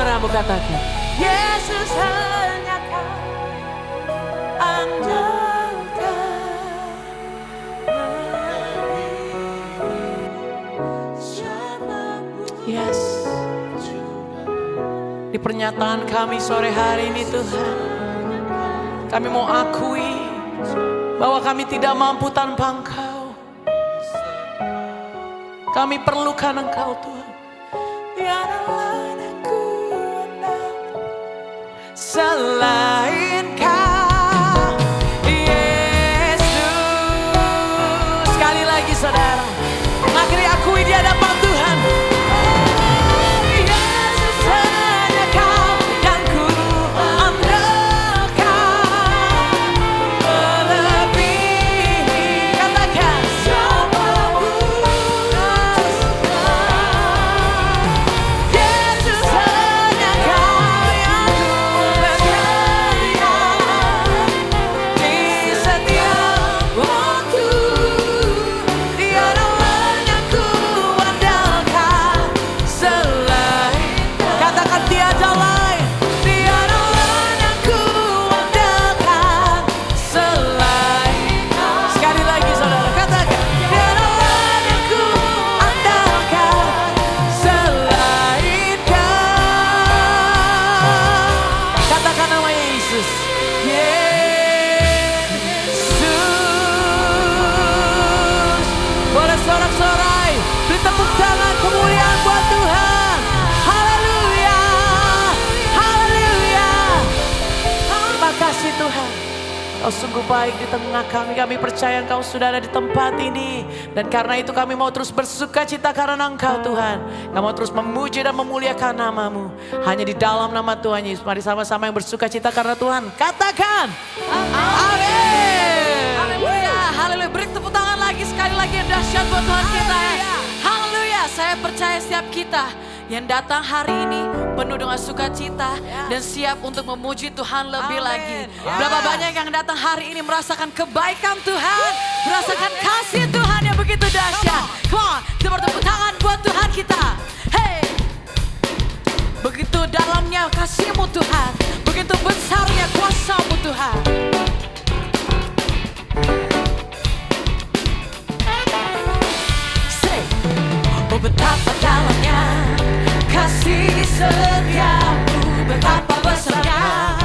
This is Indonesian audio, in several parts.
suaramu katakan. Yesus hanya Kau andalkan. Yes. Di pernyataan kami sore hari ini Tuhan, kami mau akui bahwa kami tidak mampu tanpa Engkau. Kami perlukan Engkau Tuhan. Tiada lain yang ku andalkan Selain Kau, Yesus. Sekali lagi saudara, akhirnya akui di hadapan Tuhan. Yesus hanya Kau yang ku andalkan. Melebihi, katakan, Yesus hanya Kau yang ku andalkan. di setiap Waktu tiada lain yang ku andalkan selain. Katakan tiada lain, tiada lain yang ku andalkan selain. Sekali lagi saudara, katakan tiada lain yang ku andalkan selain Kau. Katakan nama Yesus. Yesus. Boleh sorak-sorai, beri tepuk tangan kemuliaan buat Tuhan. Haleluya, haleluya. Terima kasih Tuhan. Kau sungguh baik di tengah kami. Kami percaya Engkau sudah ada di tempat ini. Dan karena itu kami mau terus bersuka cita karena Engkau Tuhan. Kami mau terus memuji dan memuliakan nama-Mu. Hanya di dalam nama Tuhan Yesus. Mari sama-sama yang bersuka cita karena Tuhan. Katakan. Amin. Haleluya, haleluya. Beri tepuk tangan lagi sekali lagi yang dahsyat buat Tuhan kita. Haleluya, saya percaya setiap kita yang datang hari ini penuh dengan sukacita dan siap untuk memuji Tuhan lebih lagi. Berapa banyak yang datang hari ini merasakan kebaikan Tuhan, merasakan kasih Tuhan yang begitu dahsyat. Come on, kita bertepuk tangan buat Tuhan kita. Hey, begitu dalamnya kasih-Mu Tuhan, begitu besarnya kuasa-Mu Tuhan. Say, oh betapa dalamnya kasih setiamu, betapa besarnya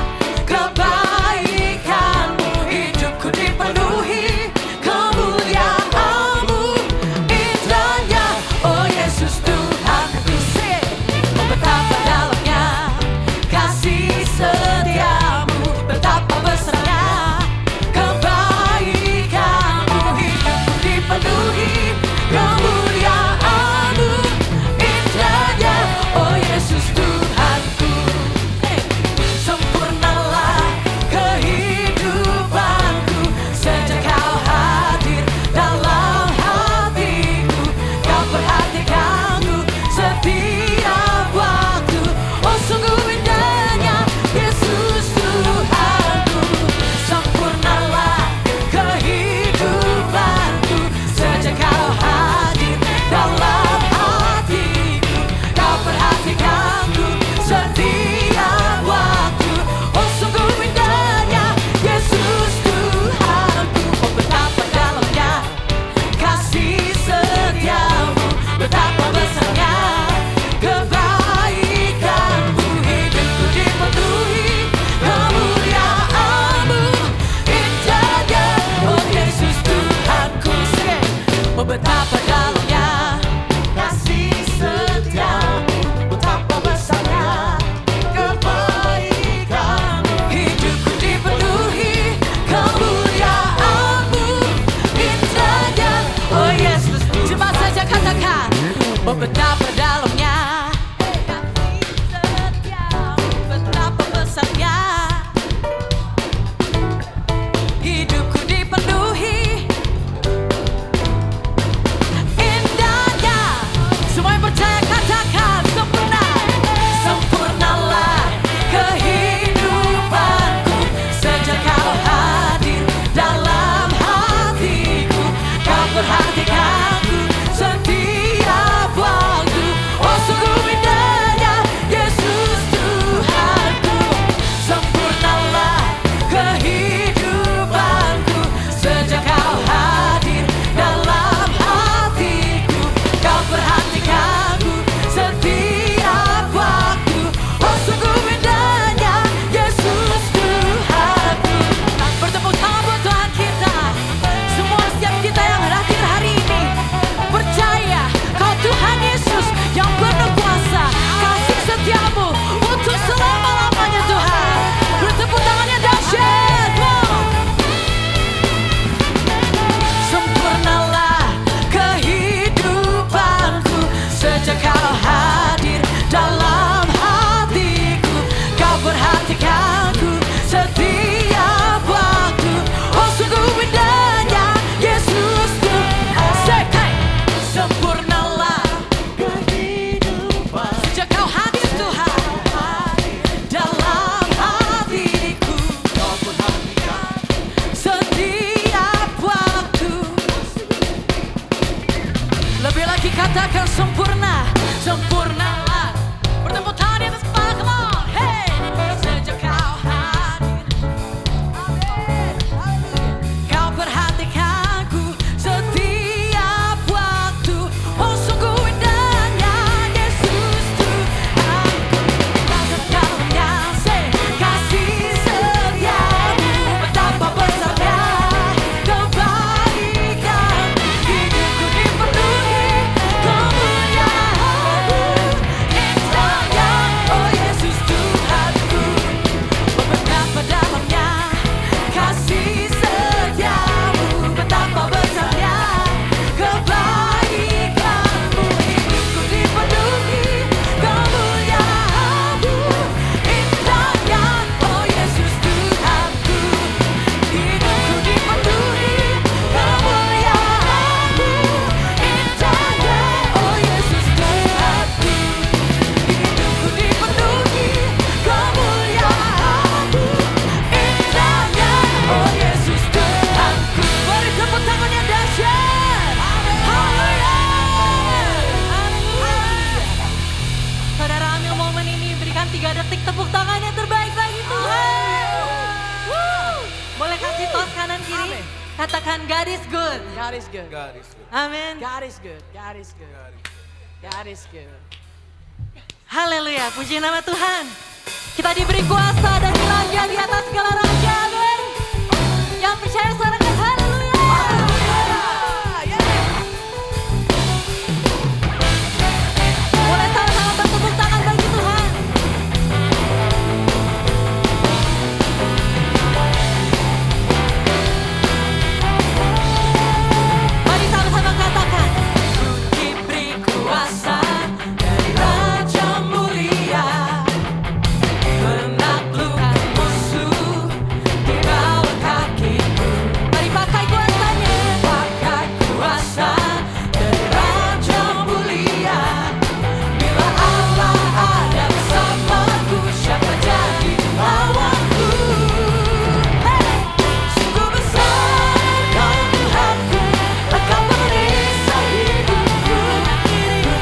kebaikanmu, hidupku dipenuhi kemuliaan-Mu, indahnya, oh Yesus Tuhanku. Say, oh betapa dalamnya kasih setiamu, betapa besarnya kebaikanmu, hidupku dipenuhi kemuliaan-Mu, indahnya, oh Yesus Tuhanku. Tepuk tangan yang terbaik bagi Tuhan. Woo. Boleh kasih tos kanan kiri. Amin. Katakan God is good. God is good. God is good. Amin. God is good. God is good. God is good. Haleluya, puji nama Tuhan. Kita diberi kuasa dan raja di atas segala raja. Amin. Yang percaya suarakan haleluya. Boleh sama-sama bertepuk tangan bagi Tuhan. Mari sama-sama katakan. Diberi kuasa dari Raja Mulia, menaklukkan musuh di bawah kakiku. Mari pakai kuasanya. Pakai kuasa dari Raja Mulia. Bila Allah ada bersamaku, siapa jadi lawanku? Hey! Sungguh besar kau Tuhanku, Engkau merisau hidupku. Ku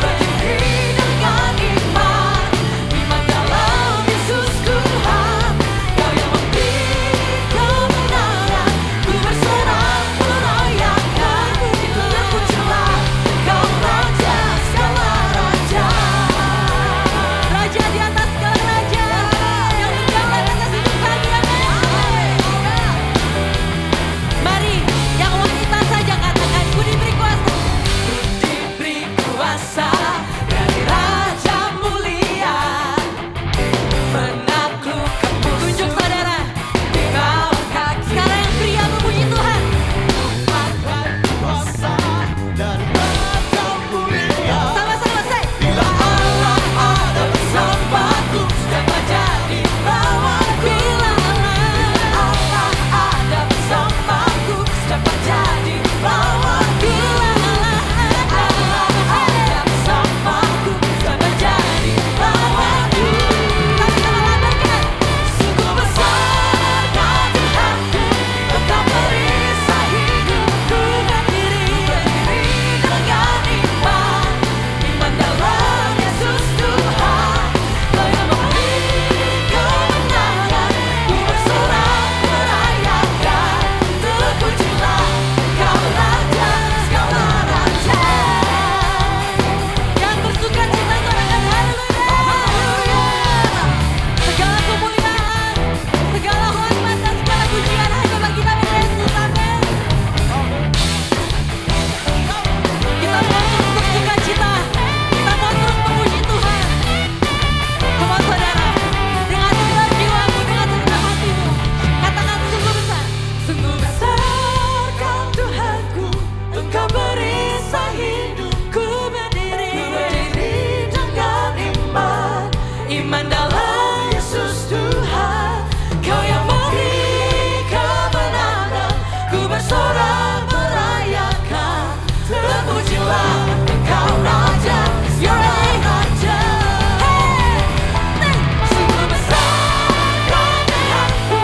berdiri dengan iman, iman dalam Yesus Tuhan. Kau yang memberi kebenaran, ku berserah merayakan. Terpujilah Kau Raja segala raja. Raja di atas segala raja, yang menjaga atas hidup kami. Amin. Mari, yang wanita saja katakan, ku diberi kuasa. Ku diberi kuasa dari Raja Mulia, menaklukkan musuh. Tunjuk saudara di bawah kaki. Sekarang yang pria memuji Tuhan. Pakai kuasa dari Raja Mulia. Sama-sama say. Bila Allah ada bersamaku, siapa jadi lawanku? Bila Allah ada bersamaku, siapa jadi lawanku? Allah ada bersamaku, siapa jadi lawanku? sama-sama lambaikan. Sungguh besar kau Tuhanku, Engkau merisau hidupku. Berdiri dengan iman, iman dalam Yesus Tuhan. Kau yang memberi kebenaran, ku bersorak merayakan. Terpujilah Kau Raja segala raja. Yang bersuka cita katakan haleluya. Segala kemuliaan, segala hormat dan segala pujian hanya bagi nama Yesus. Amin. Kita mau terus bersuka cita, kita mau terus memuji Tuhan. Semua saudara, dengan segenap jiwamu, dengan segenap hatimu, katakan sungguh besar. Sungguh besar Kau Tuhanku, Engkau merisau hidupku. Berdiri dengan iman, iman dalam Yesus Tuhan. Kau yang memberi kebenaran, ku bersorak merayakan. Terpujilah Engkau Raja segala raja. Sungguh besar Kau Tuhanku,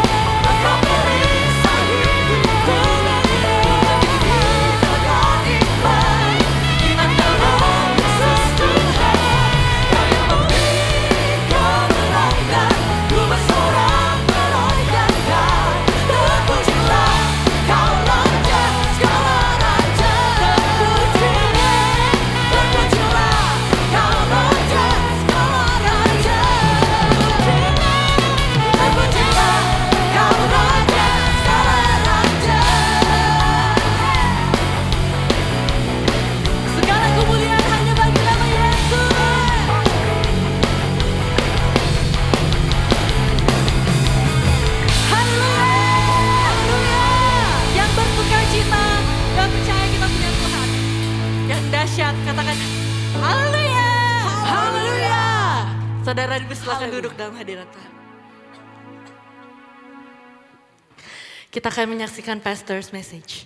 Engkau merisau hidupku. Berdiri dengan iman, iman dalam Yesus Tuhan. Kau yang memberi kebenaran, ku bersorak merayakan. Terpujilah Kau Raja segala raja. Terpujilah Kau Raja segala raja. Terpujilah Kau Raja segala raja. Segala kemuliaan hanya bagi nama Yesus. Haleluya. Yang bersuka cita dan percaya kita punya Tuhan yang dahsyat, katakan haleluya. Haleluya. Saudara silakan Haleluya. duduk dalam hadirat Tuhan. Kita akan menyaksikan pastor's message.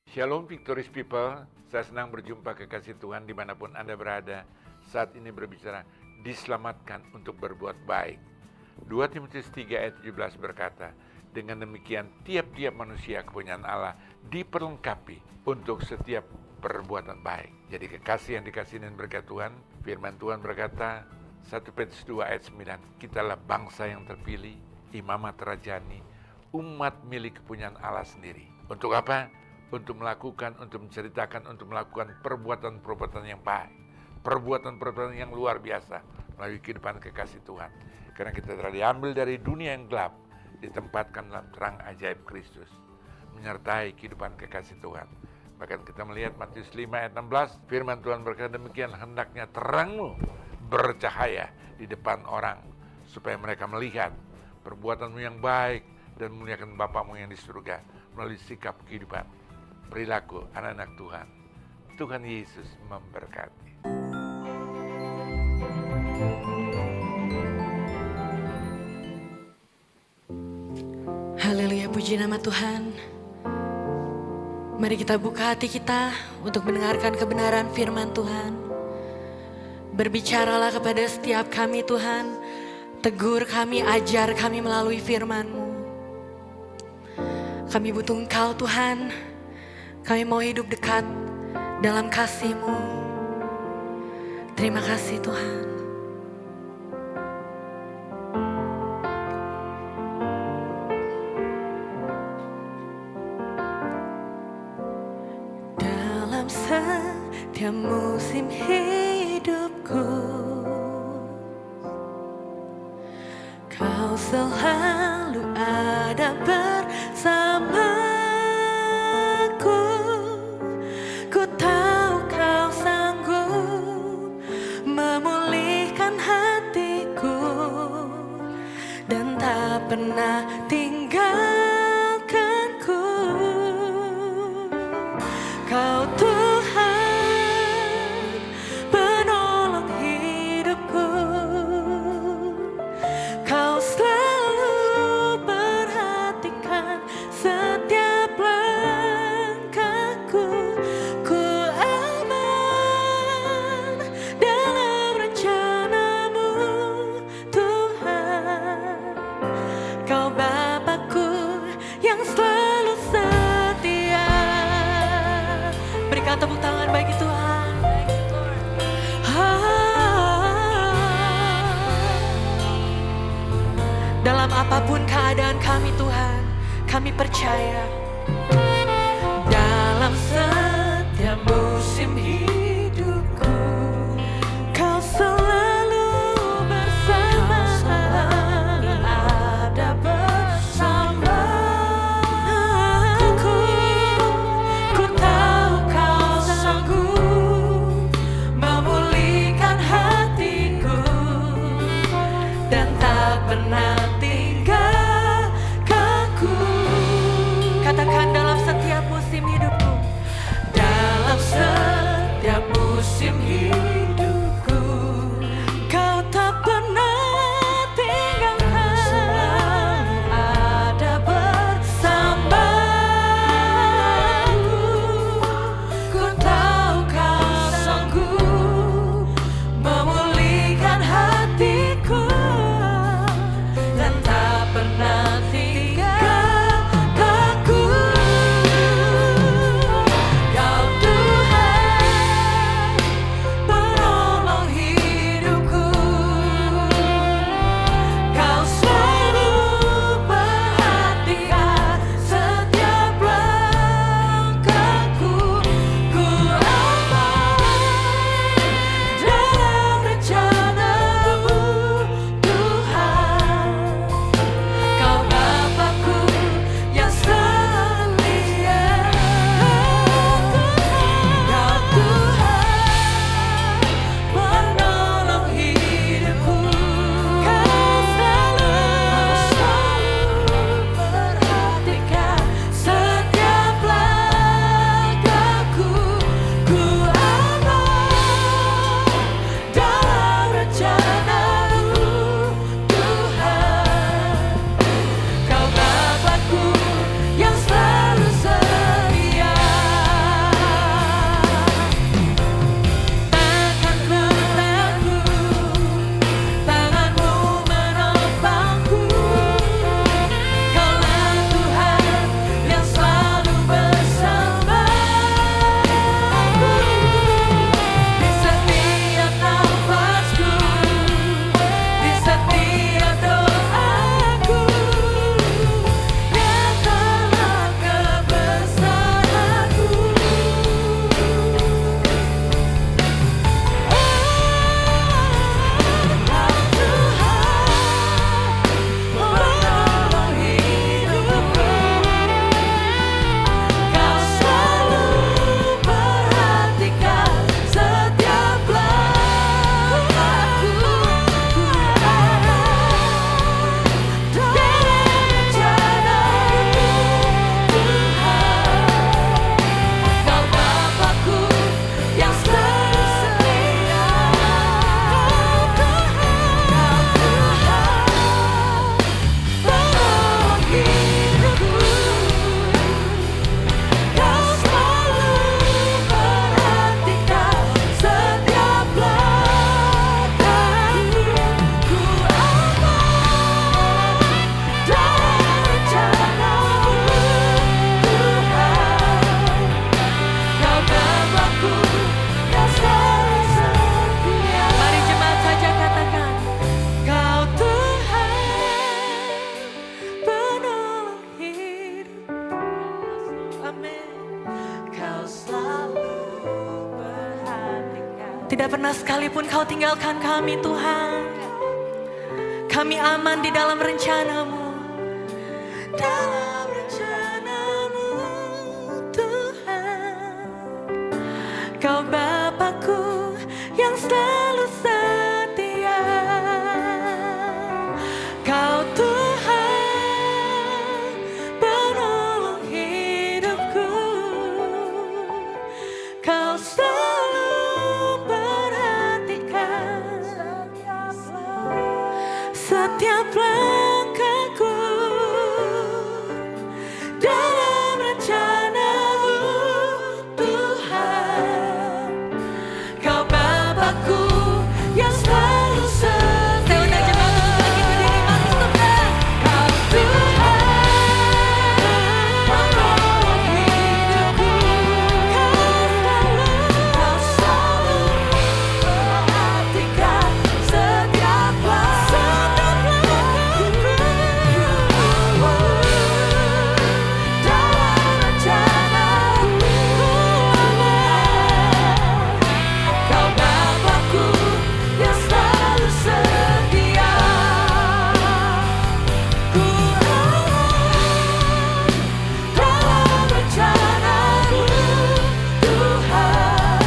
Shalom Victorious People, saya senang berjumpa kekasih Tuhan dimanapun Anda berada. Saat ini berbicara, diselamatkan untuk berbuat baik. 2 Timotius 3 ayat 17 berkata, Dengan demikian tiap-tiap manusia kepunyaan Allah diperlengkapi untuk setiap perbuatan baik. Jadi kekasih yang dikasihi dan berkat Tuhan, firman Tuhan berkata 1 Petrus 2 ayat 9, kitalah bangsa yang terpilih, imamat rajani, umat milik kepunyaan Allah sendiri. Untuk apa? Untuk melakukan, untuk menceritakan, untuk melakukan perbuatan-perbuatan yang baik. Perbuatan-perbuatan yang luar biasa melalui kehidupan kekasih Tuhan. Karena kita telah diambil dari dunia yang gelap, ditempatkan dalam terang ajaib Kristus, menyertai kehidupan kekasih Tuhan. Bahkan kita melihat Matius 5 ayat 16, firman Tuhan berkata demikian, hendaknya terangmu bercahaya di depan orang, supaya mereka melihat perbuatanmu yang baik dan memuliakan Bapamu yang di surga melalui sikap kehidupan, perilaku anak-anak Tuhan. Tuhan Yesus memberkati. Haleluya, puji nama Tuhan. Mari kita buka hati kita untuk mendengarkan kebenaran firman Tuhan. Berbicaralah kepada setiap kami Tuhan. Tegur kami, ajar kami melalui firman-Mu. Kami butuh Engkau Tuhan. Kami mau hidup dekat dalam kasih-Mu. Terima kasih Tuhan. Setiap musim hidupku, Kau selalu ada bersamaku. Ku tahu Kau sanggup memulihkan hatiku dan tak pernah tinggalkanku. Kau Tuhan, penolong hidupku. Kau selalu perhatikan setiap langkahku. Ku aman dalam rencana-Mu, Tuhan. Kau Bapakku yang selalu setia. Berikan tepuk tangan bagi Tuhan. Dalam apapun keadaan kami Tuhan, kami percaya. Dalam setiap musim hidupku, Kau selalu bersama. Ada bersamaku. Ku tahu Kau sanggup memulihkan hatiku dan tak pernah tinggalkanku. Katakan dalam setiap musim hidupku. Dalam setiap musim hidupku, Kau tak pernah tinggalkan. Selalu ada bersamaku. Ku tahu Kau sanggup memulihkan hatiku Tidak pernah sekalipun Kau tinggalkan kami Tuhan. Kami aman di dalam rencana-Mu. Dalam rencana-Mu Tuhan. Kau Bapakku yang selalu setia. Kau Tuhan penolong hidupku. Kau selalu perhatikan setiap langkahku. Dalam rencana-Mu Tuhan. Kau Bapakku yang selalu setia. Saya undang jemaat untuk lagi berdiri mari saudara. Kau Tuhan penolong hidupku. Kau selalu perhatikan setiap langkahku. Dalam rencana-Mu Kau Bapakku yang selalu setia. Ku aman dalam rencana-Mu Tuhan.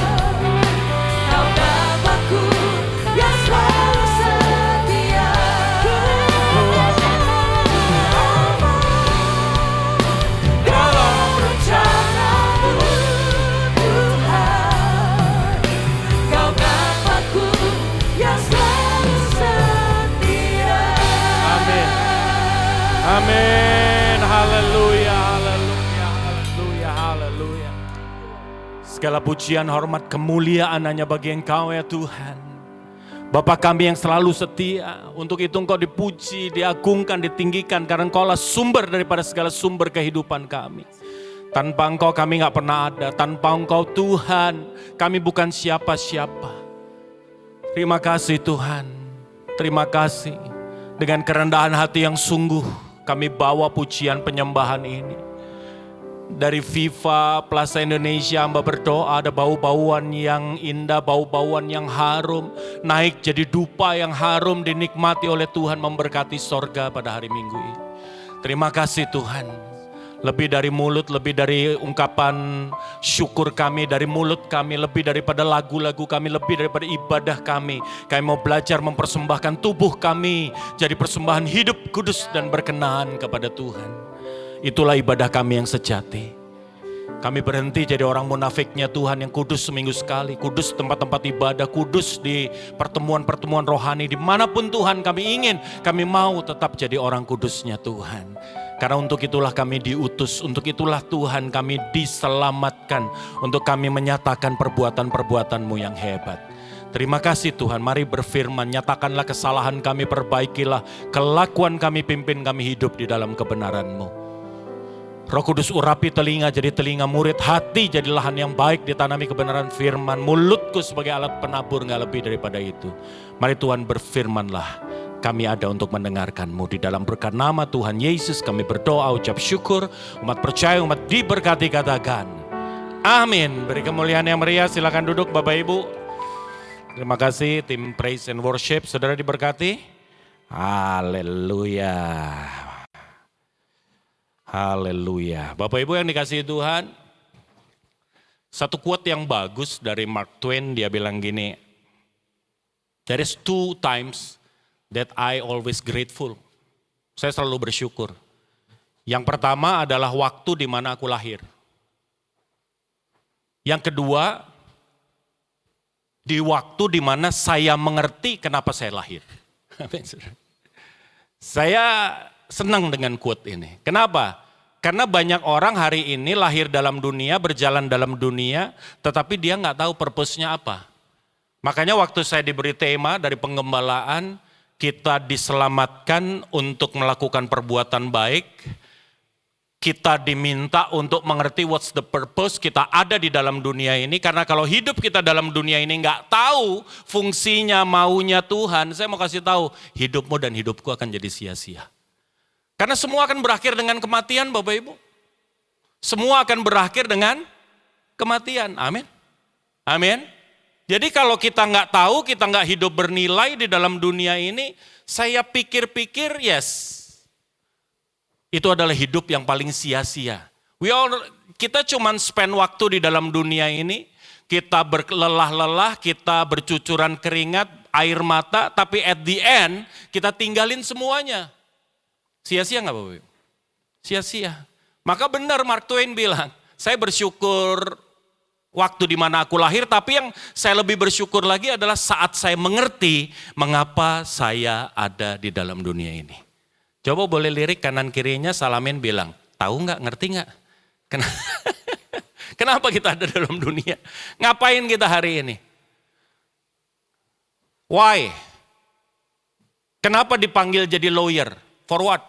Kau Bapakku yang selalu setia. Ku aman dalam rencana-Mu Tuhan. Kau Bapakku yang selalu setia. Amin. Amin. Haleluya, haleluya, haleluya, haleluya. Segala pujian, hormat, kemuliaan hanya bagi Engkau ya Tuhan. Bapa kami yang selalu setia, untuk itu Engkau dipuji, diagungkan, ditinggikan, karena Engkaulah sumber daripada segala sumber kehidupan kami. Tanpa Engkau kami gak pernah ada, tanpa Engkau Tuhan, kami bukan siapa-siapa. Terima kasih Tuhan, terima kasih. Dengan kerendahan hati yang sungguh, kami bawa pujian penyembahan ini. Dari Viva Plaza Indonesia, hamba berdoa ada bau-bauan yang indah, bau-bauan yang harum, naik jadi dupa yang harum dinikmati oleh Tuhan, memberkati sorga pada hari Minggu ini. Terima kasih Tuhan. Lebih dari mulut, lebih dari ungkapan syukur kami, dari mulut kami, lebih daripada lagu-lagu kami, lebih daripada ibadah kami. Kami mau belajar mempersembahkan tubuh kami jadi persembahan hidup, kudus dan berkenan kepada Tuhan. Itulah ibadah kami yang sejati. Kami berhenti jadi orang munafiknya Tuhan yang kudus seminggu sekali. Kudus tempat-tempat ibadah, kudus di pertemuan-pertemuan rohani. Dimanapun Tuhan kami ingin, kami mau tetap jadi orang kudusnya Tuhan. Karena untuk itulah kami diutus, untuk itulah Tuhan kami diselamatkan. Untuk kami menyatakan perbuatan-perbuatan-Mu yang hebat. Terima kasih Tuhan, mari berfirman, nyatakanlah kesalahan kami, perbaikilah kelakuan kami, pimpin kami hidup di dalam kebenaran-Mu. Roh Kudus urapi telinga jadi telinga murid, hati jadi lahan yang baik ditanami kebenaran firman, mulutku sebagai alat penabur, gak lebih daripada itu. Mari Tuhan berfirmanlah, kami ada untuk mendengarkan-Mu. Di dalam berkat nama Tuhan Yesus kami berdoa, ucap syukur, umat percaya, umat diberkati katakan amin. Beri kemuliaan yang meriah, silakan duduk Bapak Ibu. Terima kasih tim Praise and Worship, saudara diberkati. Haleluya. Haleluya. Bapak Ibu yang dikasihi Tuhan, satu quote yang bagus dari Mark Twain, dia bilang gini, there is 2 times that I always grateful. Saya selalu bersyukur. Yang pertama adalah waktu di mana aku lahir. Yang kedua, di waktu di mana saya mengerti kenapa saya lahir. Saya senang dengan quote ini. Kenapa? Karena banyak orang hari ini lahir dalam dunia, berjalan dalam dunia, tetapi dia nggak tahu purpose-nya apa. Makanya waktu saya diberi tema dari penggembalaan, kita diselamatkan untuk melakukan perbuatan baik, kita diminta untuk mengerti what's the purpose, kita ada di dalam dunia ini, karena kalau hidup kita dalam dunia ini nggak tahu fungsinya, maunya Tuhan, saya mau kasih tahu, hidupmu dan hidupku akan jadi sia-sia. Karena semua akan berakhir dengan kematian Bapak Ibu. Semua akan berakhir dengan kematian. Amin. Amin. Jadi kalau kita nggak tahu, kita nggak hidup bernilai di dalam dunia ini, saya pikir-pikir itu adalah hidup yang paling sia-sia. Kita cuman spend waktu di dalam dunia ini, kita berlelah-lelah, kita bercucuran keringat, air mata, tapi at the end kita tinggalin semuanya. Sia-sia nggak Bapak Ibu? Sia-sia. Maka benar Mark Twain bilang, saya bersyukur waktu di mana aku lahir, tapi yang saya lebih bersyukur lagi adalah saat saya mengerti mengapa saya ada di dalam dunia ini. Coba boleh lirik kanan kirinya, salamin bilang, tahu nggak, ngerti nggak? Kenapa kita ada dalam dunia? Ngapain kita hari ini? Why? Kenapa dipanggil jadi lawyer? For what?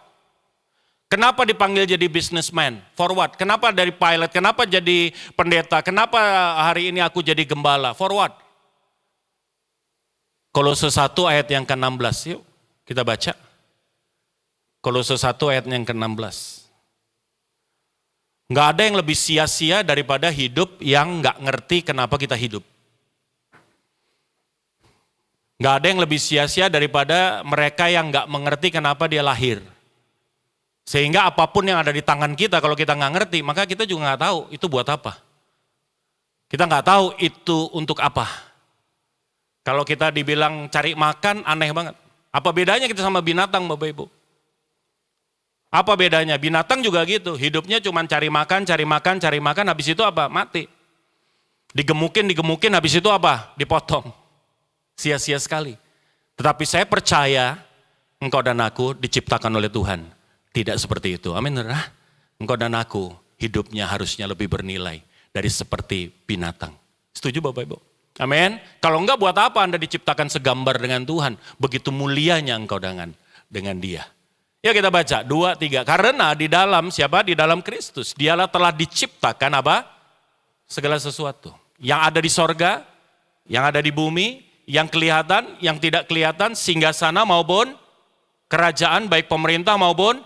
Kenapa dipanggil jadi businessman? For what? Kenapa dari pilot? Kenapa jadi pendeta? Kenapa hari ini aku jadi gembala? For what? Kolose 1 ayat yang ke-16. Yuk kita baca. Kolose 1 ayat yang ke-16. Nggak ada yang lebih sia-sia daripada hidup yang nggak ngerti kenapa kita hidup. Nggak ada yang lebih sia-sia daripada mereka yang nggak mengerti kenapa dia lahir. Sehingga apapun yang ada di tangan kita, kalau kita nggak ngerti, maka kita juga nggak tahu itu buat apa. Kita nggak tahu itu untuk apa. Kalau kita dibilang cari makan, aneh banget. Apa bedanya kita sama binatang, Bapak Ibu? Apa bedanya? Binatang juga gitu, hidupnya cuma cari makan, habis itu apa? Mati. Digemukin, habis itu apa? Dipotong. Sia-sia sekali. Tetapi saya percaya engkau dan aku diciptakan oleh Tuhan. Tidak seperti itu. Amin. Engkau dan aku hidupnya harusnya lebih bernilai dari seperti binatang. Setuju Bapak Ibu? Amin. Kalau enggak buat apa Anda diciptakan segambar dengan Tuhan? Begitu mulianya engkau dengan Dia. Ya kita baca 2, 3. Karena di dalam siapa? Di dalam Kristus. Dialah telah diciptakan apa? Segala sesuatu. Yang ada di sorga, yang ada di bumi, yang kelihatan, yang tidak kelihatan, singgasana maupun kerajaan, baik pemerintah maupun,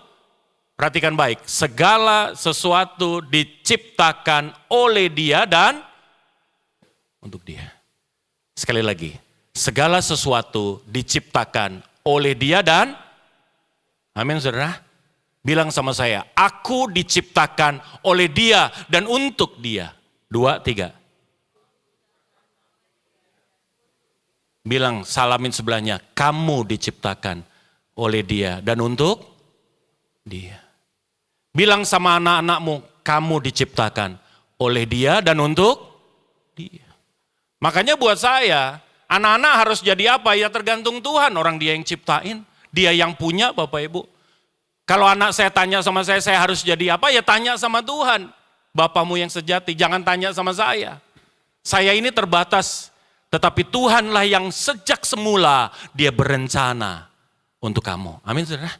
perhatikan baik, segala sesuatu diciptakan oleh Dia dan untuk Dia. Sekali lagi, segala sesuatu diciptakan oleh Dia dan, amin saudara, bilang sama saya, aku diciptakan oleh Dia dan untuk Dia. 2, 3. Bilang, salamin sebelahnya, kamu diciptakan oleh Dia dan untuk Dia. Bilang sama anak-anakmu, kamu diciptakan oleh Dia dan untuk Dia. Makanya buat saya, anak-anak harus jadi apa? Ya tergantung Tuhan, orang Dia yang ciptain. Dia yang punya Bapak Ibu. Kalau anak saya tanya sama saya harus jadi apa? Ya tanya sama Tuhan. Bapamu yang sejati, jangan tanya sama saya. Saya ini terbatas. Tetapi Tuhanlah yang sejak semula Dia berencana untuk kamu. Amin saudara?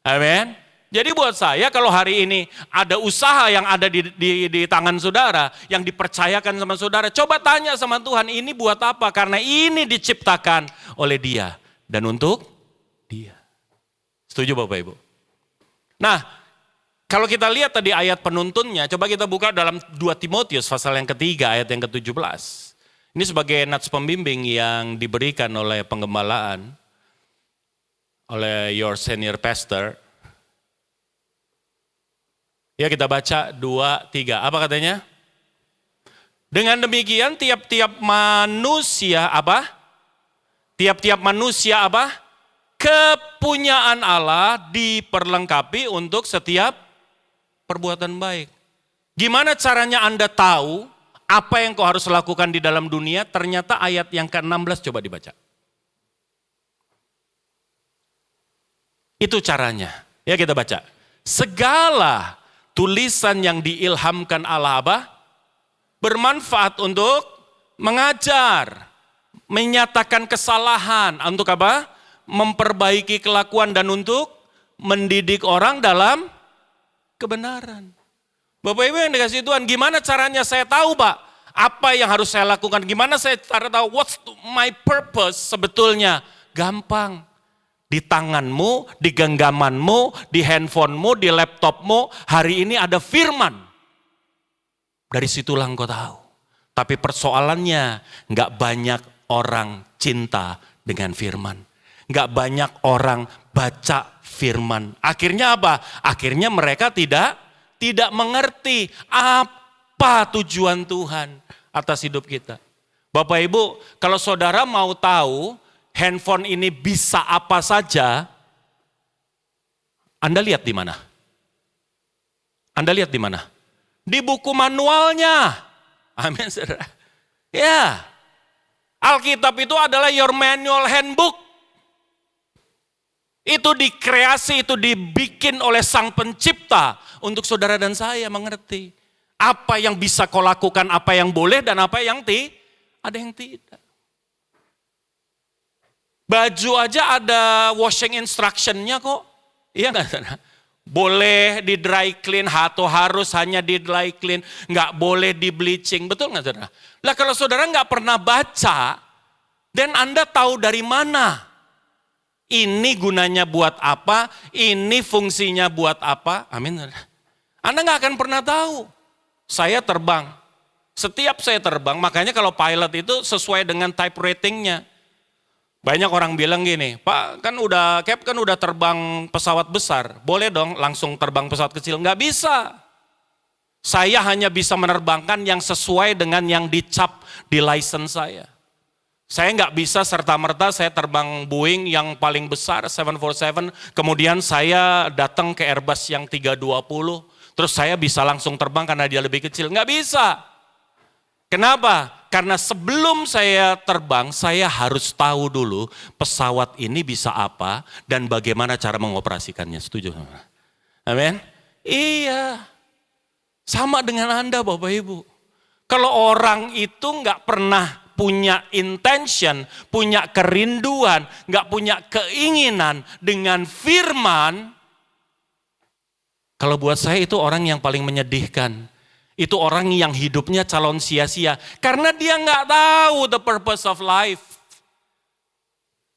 Amin. Jadi buat saya kalau hari ini ada usaha yang ada di tangan saudara, yang dipercayakan sama saudara, coba tanya sama Tuhan, ini buat apa? Karena ini diciptakan oleh Dia dan untuk Dia. Setuju Bapak Ibu? Nah, kalau kita lihat tadi ayat penuntunnya, coba kita buka dalam 2 Timotius pasal yang ketiga ayat yang ke-17. Ini sebagai nats pembimbing yang diberikan oleh penggembalaan, oleh your senior pastor. Ya kita baca 2, 3, apa katanya? Dengan demikian tiap-tiap manusia apa? Tiap-tiap manusia apa? Kepunyaan Allah diperlengkapi untuk setiap perbuatan baik. Gimana caranya Anda tahu apa yang kau harus lakukan di dalam dunia? Ternyata ayat yang ke-16 coba dibaca. Itu caranya. Ya kita baca. Segala tulisan yang diilhamkan Allah apa? Bermanfaat untuk mengajar, menyatakan kesalahan, untuk apa? Memperbaiki kelakuan dan untuk mendidik orang dalam kebenaran. Bapak Ibu yang dikasih Tuhan, gimana caranya saya tahu Pak? Apa yang harus saya lakukan? Gimana saya tahu what's my purpose sebetulnya? Gampang. Di tanganmu, di genggamanmu, di handphonemu, di laptopmu, hari ini ada firman. Dari situlah engkau tahu. Tapi persoalannya nggak banyak orang cinta dengan firman. Nggak banyak orang baca firman. Akhirnya apa? Akhirnya mereka tidak mengerti apa tujuan Tuhan atas hidup kita. Bapak Ibu, kalau saudara mau tahu handphone ini bisa apa saja, Anda lihat di mana? Anda lihat di mana? Di buku manualnya. Amin, saudara. Ya, Alkitab itu adalah your manual handbook. Itu dikreasi, itu dibikin oleh Sang Pencipta untuk saudara dan saya mengerti. Apa yang bisa kau lakukan, apa yang boleh dan apa yang ada yang tidak. Baju aja ada washing instruction-nya kok. Iya nggak, saudara? Boleh di dry clean atau harus hanya di dry clean, nggak boleh di bleaching, betul nggak saudara? Lah kalau saudara nggak pernah baca, dan Anda tahu dari mana? Ini gunanya buat apa? Ini fungsinya buat apa? Amin. Anda nggak akan pernah tahu. Saya terbang, setiap saya terbang, makanya kalau pilot itu sesuai dengan type ratingnya. Banyak orang bilang gini, Pak kan udah terbang pesawat besar, boleh dong langsung terbang pesawat kecil? Nggak bisa. Saya hanya bisa menerbangkan yang sesuai dengan yang dicap di license saya. Saya nggak bisa serta-merta saya terbang Boeing yang paling besar 747, kemudian saya datang ke Airbus yang 320, terus saya bisa langsung terbang karena dia lebih kecil. Nggak bisa. Kenapa? Karena sebelum saya terbang, saya harus tahu dulu pesawat ini bisa apa dan bagaimana cara mengoperasikannya. Setuju? Amin? Iya. Sama dengan Anda Bapak Ibu. Kalau orang itu nggak pernah punya intention, punya kerinduan, nggak punya keinginan dengan firman, kalau buat saya itu orang yang paling menyedihkan. Itu orang yang hidupnya calon sia-sia. Karena dia nggak tahu the purpose of life.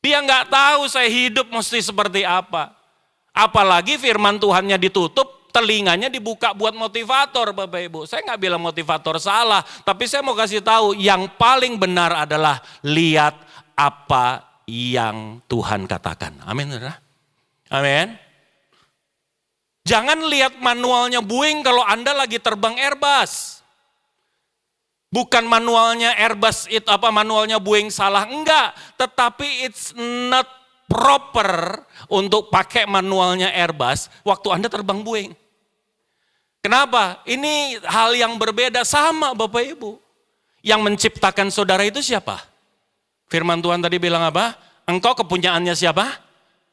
Dia nggak tahu saya hidup mesti seperti apa. Apalagi firman Tuhannya ditutup, telinganya dibuka buat motivator Bapak Ibu. Saya nggak bilang motivator salah, tapi saya mau kasih tahu yang paling benar adalah lihat apa yang Tuhan katakan. Amin. Amin. Jangan lihat manualnya Boeing kalau Anda lagi terbang Airbus. Bukan manualnya Airbus manualnya Boeing salah, enggak, tetapi it's not proper untuk pakai manualnya Airbus waktu Anda terbang Boeing. Kenapa? Ini hal yang berbeda, sama Bapak Ibu. Yang menciptakan saudara itu siapa? Firman Tuhan tadi bilang apa? Engkau kepunyaannya siapa?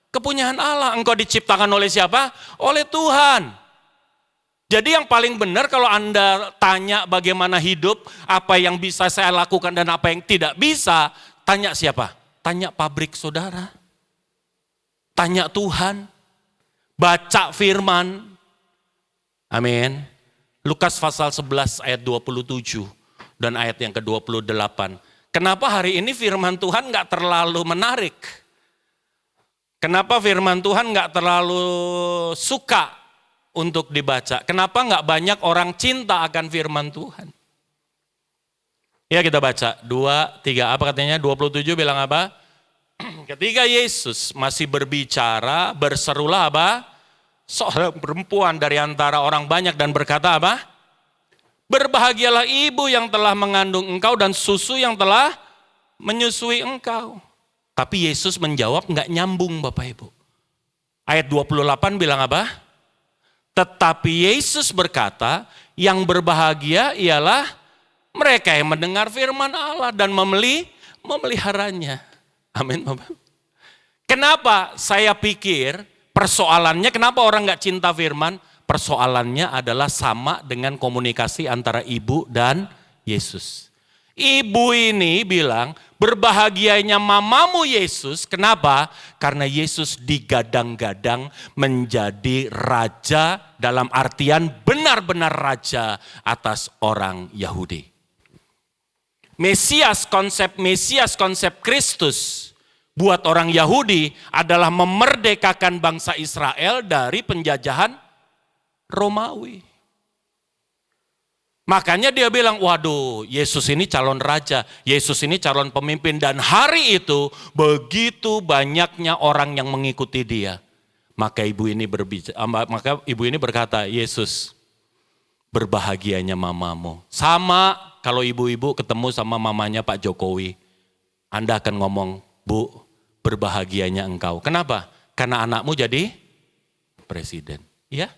Kepunyaan Allah. Engkau diciptakan oleh siapa? Oleh Tuhan. Jadi yang paling benar kalau Anda tanya bagaimana hidup, apa yang bisa saya lakukan dan apa yang tidak bisa, tanya siapa? Tanya pabrik saudara. Tanya Tuhan. Baca firman. Amin. Lukas pasal 11 ayat 27 dan ayat yang ke-28. Kenapa hari ini firman Tuhan gak terlalu menarik? Kenapa firman Tuhan gak terlalu suka untuk dibaca? Kenapa gak banyak orang cinta akan firman Tuhan? Ya kita baca, 2, 3, apa katanya? 27 bilang apa? Ketika Yesus masih berbicara, berserulah apa? Seorang perempuan dari antara orang banyak dan berkata apa? Berbahagialah ibu yang telah mengandung engkau dan susu yang telah menyusui engkau. Tapi Yesus menjawab nggak nyambung Bapak Ibu. Ayat 28 bilang apa? Tetapi Yesus berkata, yang berbahagia ialah mereka yang mendengar firman Allah dan memeliharanya. Amin Bapak. Kenapa saya pikir persoalannya, kenapa orang nggak cinta firman? Persoalannya adalah sama dengan komunikasi antara ibu dan Yesus. Ibu ini bilang, berbahagianya mamamu Yesus. Kenapa? Karena Yesus digadang-gadang menjadi raja, dalam artian benar-benar raja atas orang Yahudi. Konsep Kristus buat orang Yahudi adalah memerdekakan bangsa Israel dari penjajahan Romawi. Makanya dia bilang, waduh, Yesus ini calon raja, Yesus ini calon pemimpin. Dan hari itu begitu banyaknya orang yang mengikuti dia. Maka ibu ini berkata, Yesus, berbahagianya mamamu. Sama kalau ibu-ibu ketemu sama mamanya Pak Jokowi, Anda akan ngomong, Bu, berbahagianya engkau. Kenapa? Karena anakmu jadi presiden. Ya.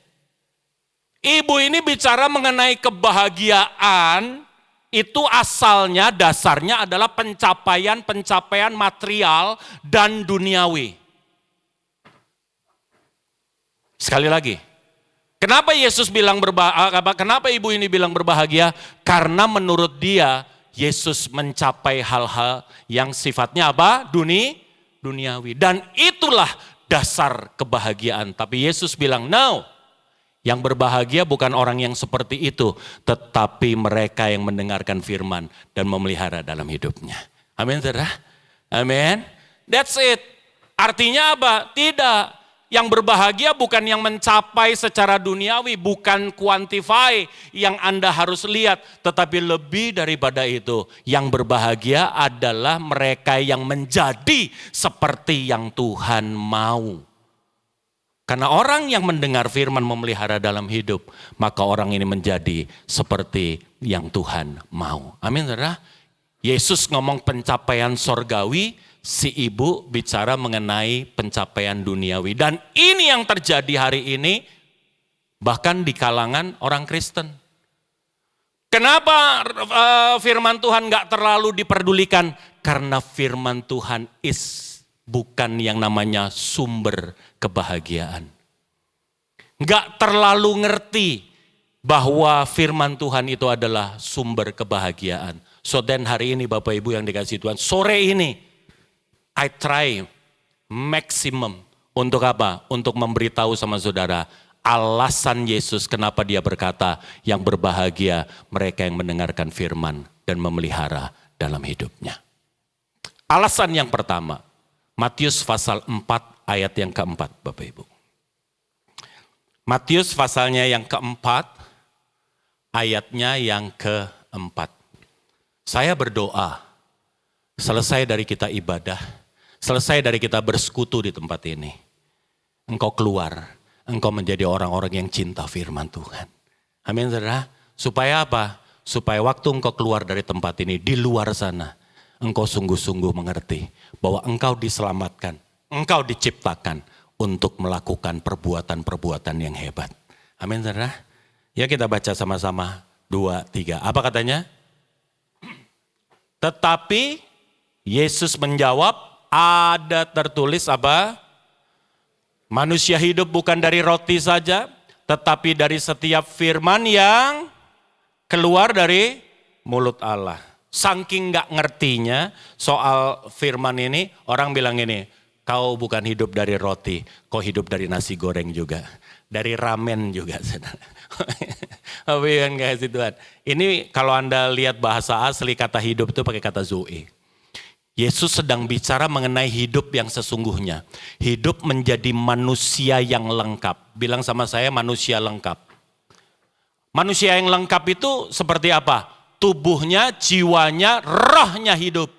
Ibu ini bicara mengenai kebahagiaan, itu asalnya, dasarnya adalah pencapaian material dan duniawi. Sekali lagi, kenapa Yesus bilang kenapa ibu ini bilang berbahagia? Karena menurut dia, Yesus mencapai hal-hal yang sifatnya apa? Duniawi. Dan itulah dasar kebahagiaan. Tapi Yesus bilang, no. Yang berbahagia bukan orang yang seperti itu, tetapi mereka yang mendengarkan firman dan memelihara dalam hidupnya. Amin, saudara? Amin. That's it. Artinya apa? Tidak. Yang berbahagia bukan yang mencapai secara duniawi, bukan quantify yang Anda harus lihat, tetapi lebih daripada itu. Yang berbahagia adalah mereka yang menjadi seperti yang Tuhan mau. Karena orang yang mendengar firman memelihara dalam hidup, maka orang ini menjadi seperti yang Tuhan mau. Amin, saudara. Yesus ngomong pencapaian sorgawi, si ibu bicara mengenai pencapaian duniawi. Dan ini yang terjadi hari ini, bahkan di kalangan orang Kristen. Kenapa firman Tuhan gak terlalu diperdulikan? Karena firman Tuhan bukan yang namanya sumber kebahagiaan. Gak terlalu ngerti bahwa firman Tuhan itu adalah sumber kebahagiaan. So then hari ini Bapak Ibu yang dikasih Tuhan, sore ini I try maximum untuk apa? Untuk memberitahu sama saudara alasan Yesus kenapa dia berkata yang berbahagia mereka yang mendengarkan firman dan memelihara dalam hidupnya. Alasan yang pertama, Matius pasal 4 ayat yang keempat, Bapak Ibu. Matius pasalnya yang keempat, ayatnya yang keempat. Saya berdoa, selesai dari kita ibadah, selesai dari kita bersekutu di tempat ini, engkau keluar, engkau menjadi orang-orang yang cinta firman Tuhan. Amin, saudara. Supaya apa? Supaya waktu engkau keluar dari tempat ini, di luar sana, engkau sungguh-sungguh mengerti bahwa engkau diselamatkan, engkau diciptakan untuk melakukan perbuatan-perbuatan yang hebat. Amin, saudara. Ya, kita baca sama-sama 2, 3. Apa katanya? Tetapi Yesus menjawab, ada tertulis apa? Manusia hidup bukan dari roti saja, tetapi dari setiap firman yang keluar dari mulut Allah. Saking gak ngertinya soal firman ini, orang bilang ini, kau bukan hidup dari roti, kau hidup dari nasi goreng juga. Dari ramen juga. Amin, kasih Tuhan. Ini kalau Anda lihat bahasa asli kata hidup itu pakai kata zoe. Yesus sedang bicara mengenai hidup yang sesungguhnya. Hidup menjadi manusia yang lengkap. Bilang sama saya manusia lengkap. Manusia yang lengkap itu seperti apa? Tubuhnya, jiwanya, rohnya hidup.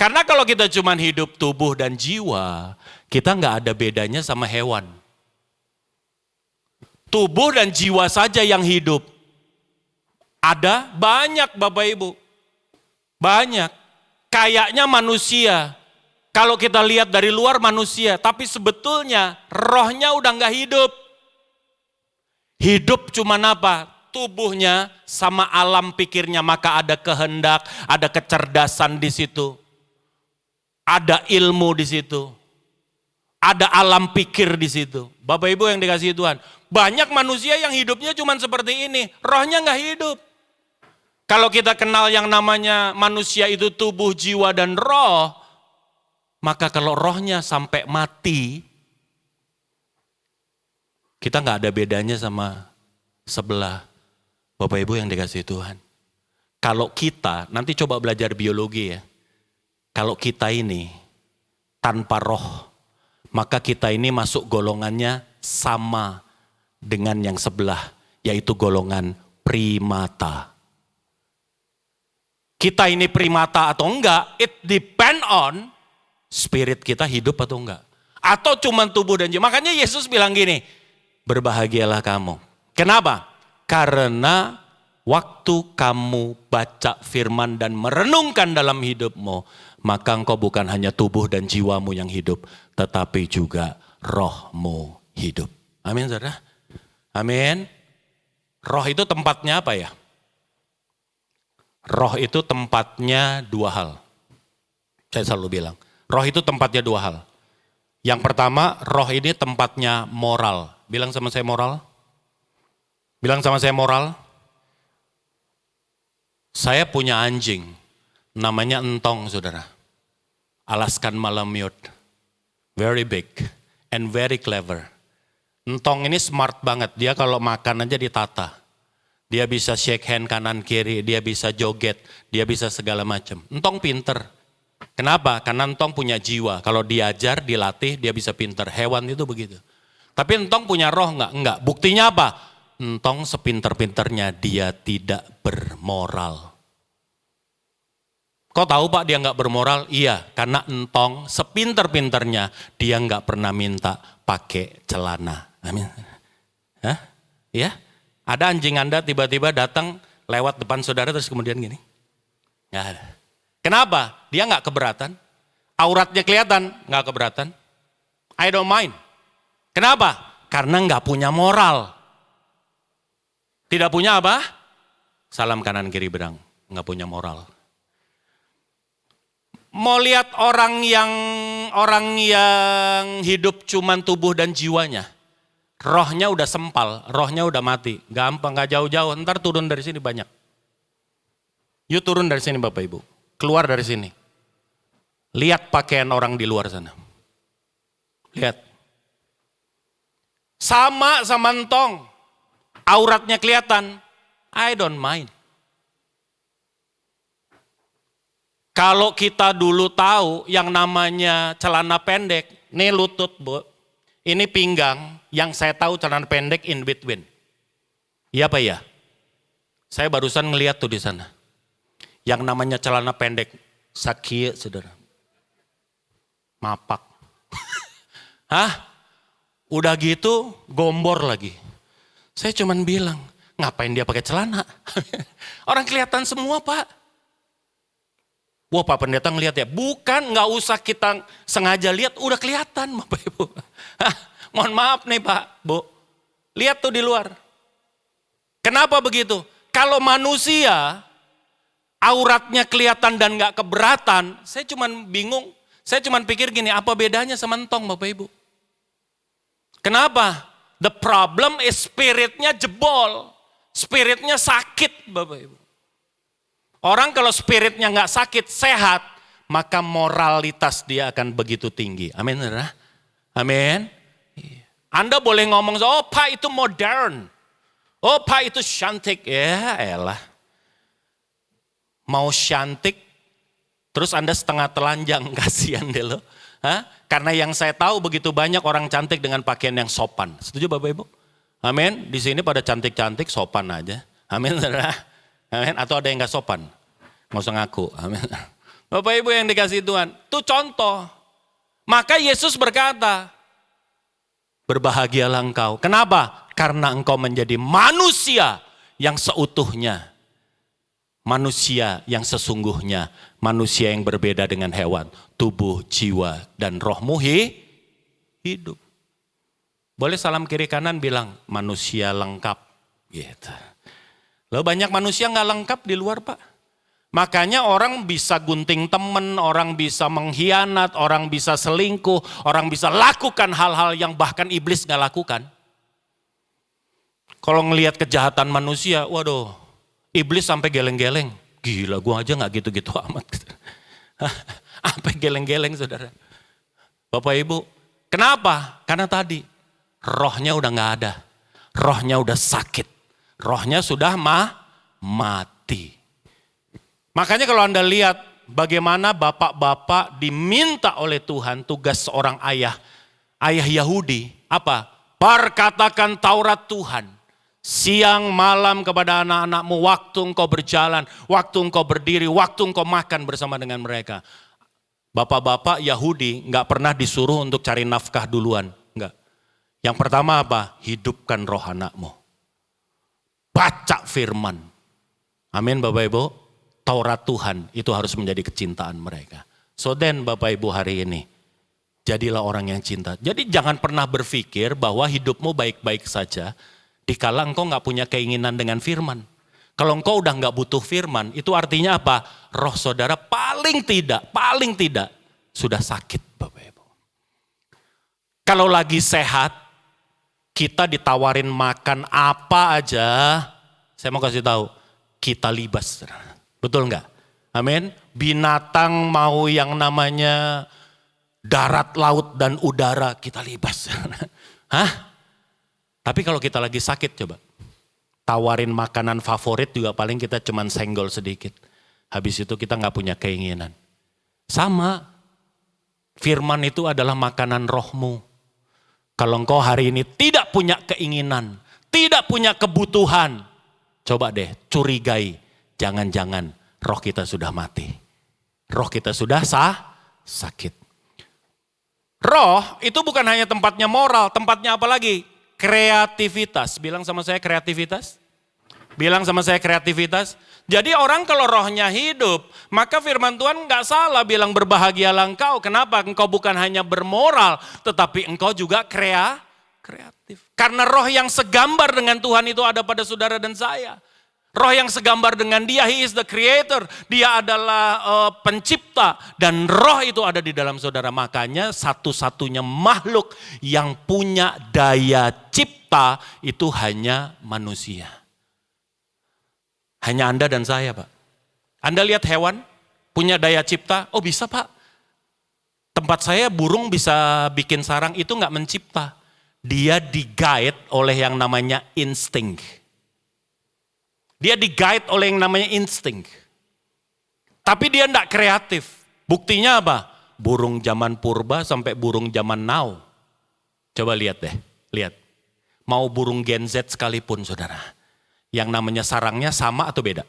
Karena kalau kita cuma hidup tubuh dan jiwa, kita nggak ada bedanya sama hewan. Tubuh dan jiwa saja yang hidup. Ada banyak Bapak Ibu. Banyak. Kayaknya manusia. Kalau kita lihat dari luar manusia, tapi sebetulnya rohnya udah nggak hidup. Hidup cuma apa? Tubuhnya sama alam pikirnya, maka ada kehendak, ada kecerdasan di situ. Ada ilmu di situ. Ada alam pikir di situ. Bapak Ibu yang dikasihi Tuhan, banyak manusia yang hidupnya cuma seperti ini, rohnya nggak hidup. Kalau kita kenal yang namanya manusia itu tubuh, jiwa, dan roh, maka kalau rohnya sampai mati, kita nggak ada bedanya sama sebelah. Bapak Ibu yang dikasihi Tuhan. Kalau kita, nanti coba belajar biologi ya. Kalau kita ini tanpa roh, maka kita ini masuk golongannya sama dengan yang sebelah, yaitu golongan primata. Kita ini primata atau enggak, it depend on spirit kita hidup atau enggak. Atau cuma tubuh dan jiwa. Makanya Yesus bilang gini, berbahagialah kamu. Kenapa? Karena waktu kamu baca firman dan merenungkan dalam hidupmu, maka engkau bukan hanya tubuh dan jiwamu yang hidup, tetapi juga rohmu hidup. Amin, saudara. Amin. Roh itu tempatnya apa ya? Roh itu tempatnya dua hal. Saya selalu bilang, roh itu tempatnya dua hal. Yang pertama, roh ini tempatnya moral. Bilang sama saya moral. Bilang sama saya moral. Saya punya anjing, namanya Entong, saudara. Alaskan Malamute. Very big and very clever. Entong ini smart banget, dia kalau makan aja ditata. Dia bisa shake hand kanan kiri, dia bisa joget, dia bisa segala macam. Entong pinter. Kenapa? Karena Entong punya jiwa. Kalau diajar, dilatih, dia bisa pinter. Hewan itu begitu. Tapi Entong punya roh enggak? Enggak. Buktinya apa? Entong sepinter-pinternya dia tidak bermoral. Kau tahu Pak dia enggak bermoral? Iya, karena Entong sepinter-pinternya dia enggak pernah minta pakai celana. Amin. Hah? Iya? Ada anjing Anda tiba-tiba datang lewat depan saudara terus kemudian gini. Nggak ada. Kenapa? Dia nggak keberatan. Auratnya kelihatan, nggak keberatan. I don't mind. Kenapa? Karena nggak punya moral. Tidak punya apa? Salam kanan kiri berang. Nggak punya moral. Mau lihat orang yang hidup cuman tubuh dan jiwanya. Rohnya udah sempal, rohnya udah mati. Gampang, gak jauh-jauh, ntar turun dari sini banyak. Yuk turun dari sini Bapak Ibu. Keluar dari sini. Lihat pakaian orang di luar sana. Lihat. Sama Entong. Auratnya kelihatan. I don't mind. Kalau kita dulu tahu yang namanya celana pendek. Nih lutut Bu. Ini pinggang, yang saya tahu celana pendek in between. Iya apa ya? Saya barusan ngeliat tuh di sana. Yang namanya celana pendek, sakia saudara. Mapak. Hah? Udah gitu gombor lagi. Saya cuman bilang, ngapain dia pakai celana? Orang kelihatan semua Pak. Wah Pak Pendeta ngeliat ya, bukan nggak usah kita sengaja lihat, udah kelihatan Bapak Ibu. Mohon maaf nih Pak, Bu. Lihat tuh di luar. Kenapa begitu? Kalau manusia auratnya kelihatan dan nggak keberatan, saya cuman bingung. Saya cuman pikir gini, apa bedanya sama Entong Bapak Ibu? Kenapa? The problem is spiritnya jebol. Spiritnya sakit Bapak Ibu. Orang kalau spiritnya nggak sakit, sehat, maka moralitas dia akan begitu tinggi. Amin, saudara? Amin. Anda boleh ngomong, oh Pak itu modern. Oh Pak itu cantik. Ya elah. Mau cantik, terus Anda setengah telanjang, kasihan deh lo. Hah? Karena yang saya tahu begitu banyak orang cantik dengan pakaian yang sopan. Setuju Bapak Ibu? Amin. Di sini pada cantik-cantik, sopan aja. Amin, saudara. Amin. Atau ada yang gak sopan? Nggak usah ngaku. Amin. Bapak Ibu yang dikasih Tuhan. Itu contoh. Maka Yesus berkata, berbahagialah engkau. Kenapa? Karena engkau menjadi manusia yang seutuhnya. Manusia yang sesungguhnya. Manusia yang berbeda dengan hewan. Tubuh, jiwa, dan rohmu hidup. Boleh salam kiri kanan bilang, manusia lengkap. Gitu. Lalu banyak manusia nggak lengkap di luar Pak. Makanya orang bisa gunting temen, orang bisa mengkhianat, orang bisa selingkuh, orang bisa lakukan hal-hal yang bahkan iblis nggak lakukan. Kalau ngelihat kejahatan manusia, waduh, iblis sampai geleng-geleng. Gila, gua aja nggak gitu-gitu amat. Sampai geleng-geleng saudara. Bapak Ibu, kenapa? Karena tadi rohnya udah nggak ada, rohnya udah sakit. Rohnya sudah mati. Makanya kalau Anda lihat bagaimana bapak-bapak diminta oleh Tuhan tugas seorang ayah Yahudi. Apa? Perkatakan Taurat Tuhan. Siang malam kepada anak-anakmu, waktu engkau berjalan, waktu engkau berdiri, waktu engkau makan bersama dengan mereka. Bapak-bapak Yahudi nggak pernah disuruh untuk cari nafkah duluan. Enggak. Yang pertama apa? Hidupkan roh anakmu. Baca firman. Amin Bapak Ibu. Taurat Tuhan itu harus menjadi kecintaan mereka. So then Bapak Ibu hari ini, jadilah orang yang cinta. Jadi jangan pernah berpikir bahwa hidupmu baik-baik saja dikala engkau nggak punya keinginan dengan firman. Kalau engkau udah nggak butuh firman, itu artinya apa? Roh saudara paling tidak sudah sakit Bapak Ibu. Kalau lagi sehat, kita ditawarin makan apa aja, saya mau kasih tahu, kita libas. Betul nggak? Amin. Binatang mau yang namanya darat, laut, dan udara, kita libas. Hah? Tapi kalau kita lagi sakit coba, tawarin makanan favorit juga paling kita cuman senggol sedikit. Habis itu kita nggak punya keinginan. Sama, firman itu adalah makanan rohmu. Kalau engkau hari ini tidak punya keinginan, tidak punya kebutuhan, coba deh curigai. Jangan-jangan roh kita sudah mati. Roh kita sudah sakit. Roh itu bukan hanya tempatnya moral, tempatnya apa lagi? Kreativitas. Bilang sama saya kreativitas. Bilang sama saya kreativitas. Jadi orang kalau rohnya hidup, maka firman Tuhan nggak salah bilang berbahagialah engkau. Kenapa? Engkau bukan hanya bermoral, tetapi engkau juga kreatif. Karena roh yang segambar dengan Tuhan itu ada pada saudara dan saya. Roh yang segambar dengan dia, he is the creator. Dia adalah pencipta. Dan roh itu ada di dalam saudara. Makanya satu-satunya makhluk yang punya daya cipta itu hanya manusia. Hanya Anda dan saya Pak. Anda lihat hewan punya daya cipta. Oh bisa Pak. Tempat saya burung bisa bikin sarang itu gak mencipta. Dia di-guide oleh yang namanya insting. Dia di-guide oleh yang namanya insting. Tapi dia enggak kreatif. Buktinya apa? Burung zaman purba sampai burung zaman now. Coba lihat deh, lihat. Mau burung Gen Z sekalipun saudara. Yang namanya sarangnya sama atau beda?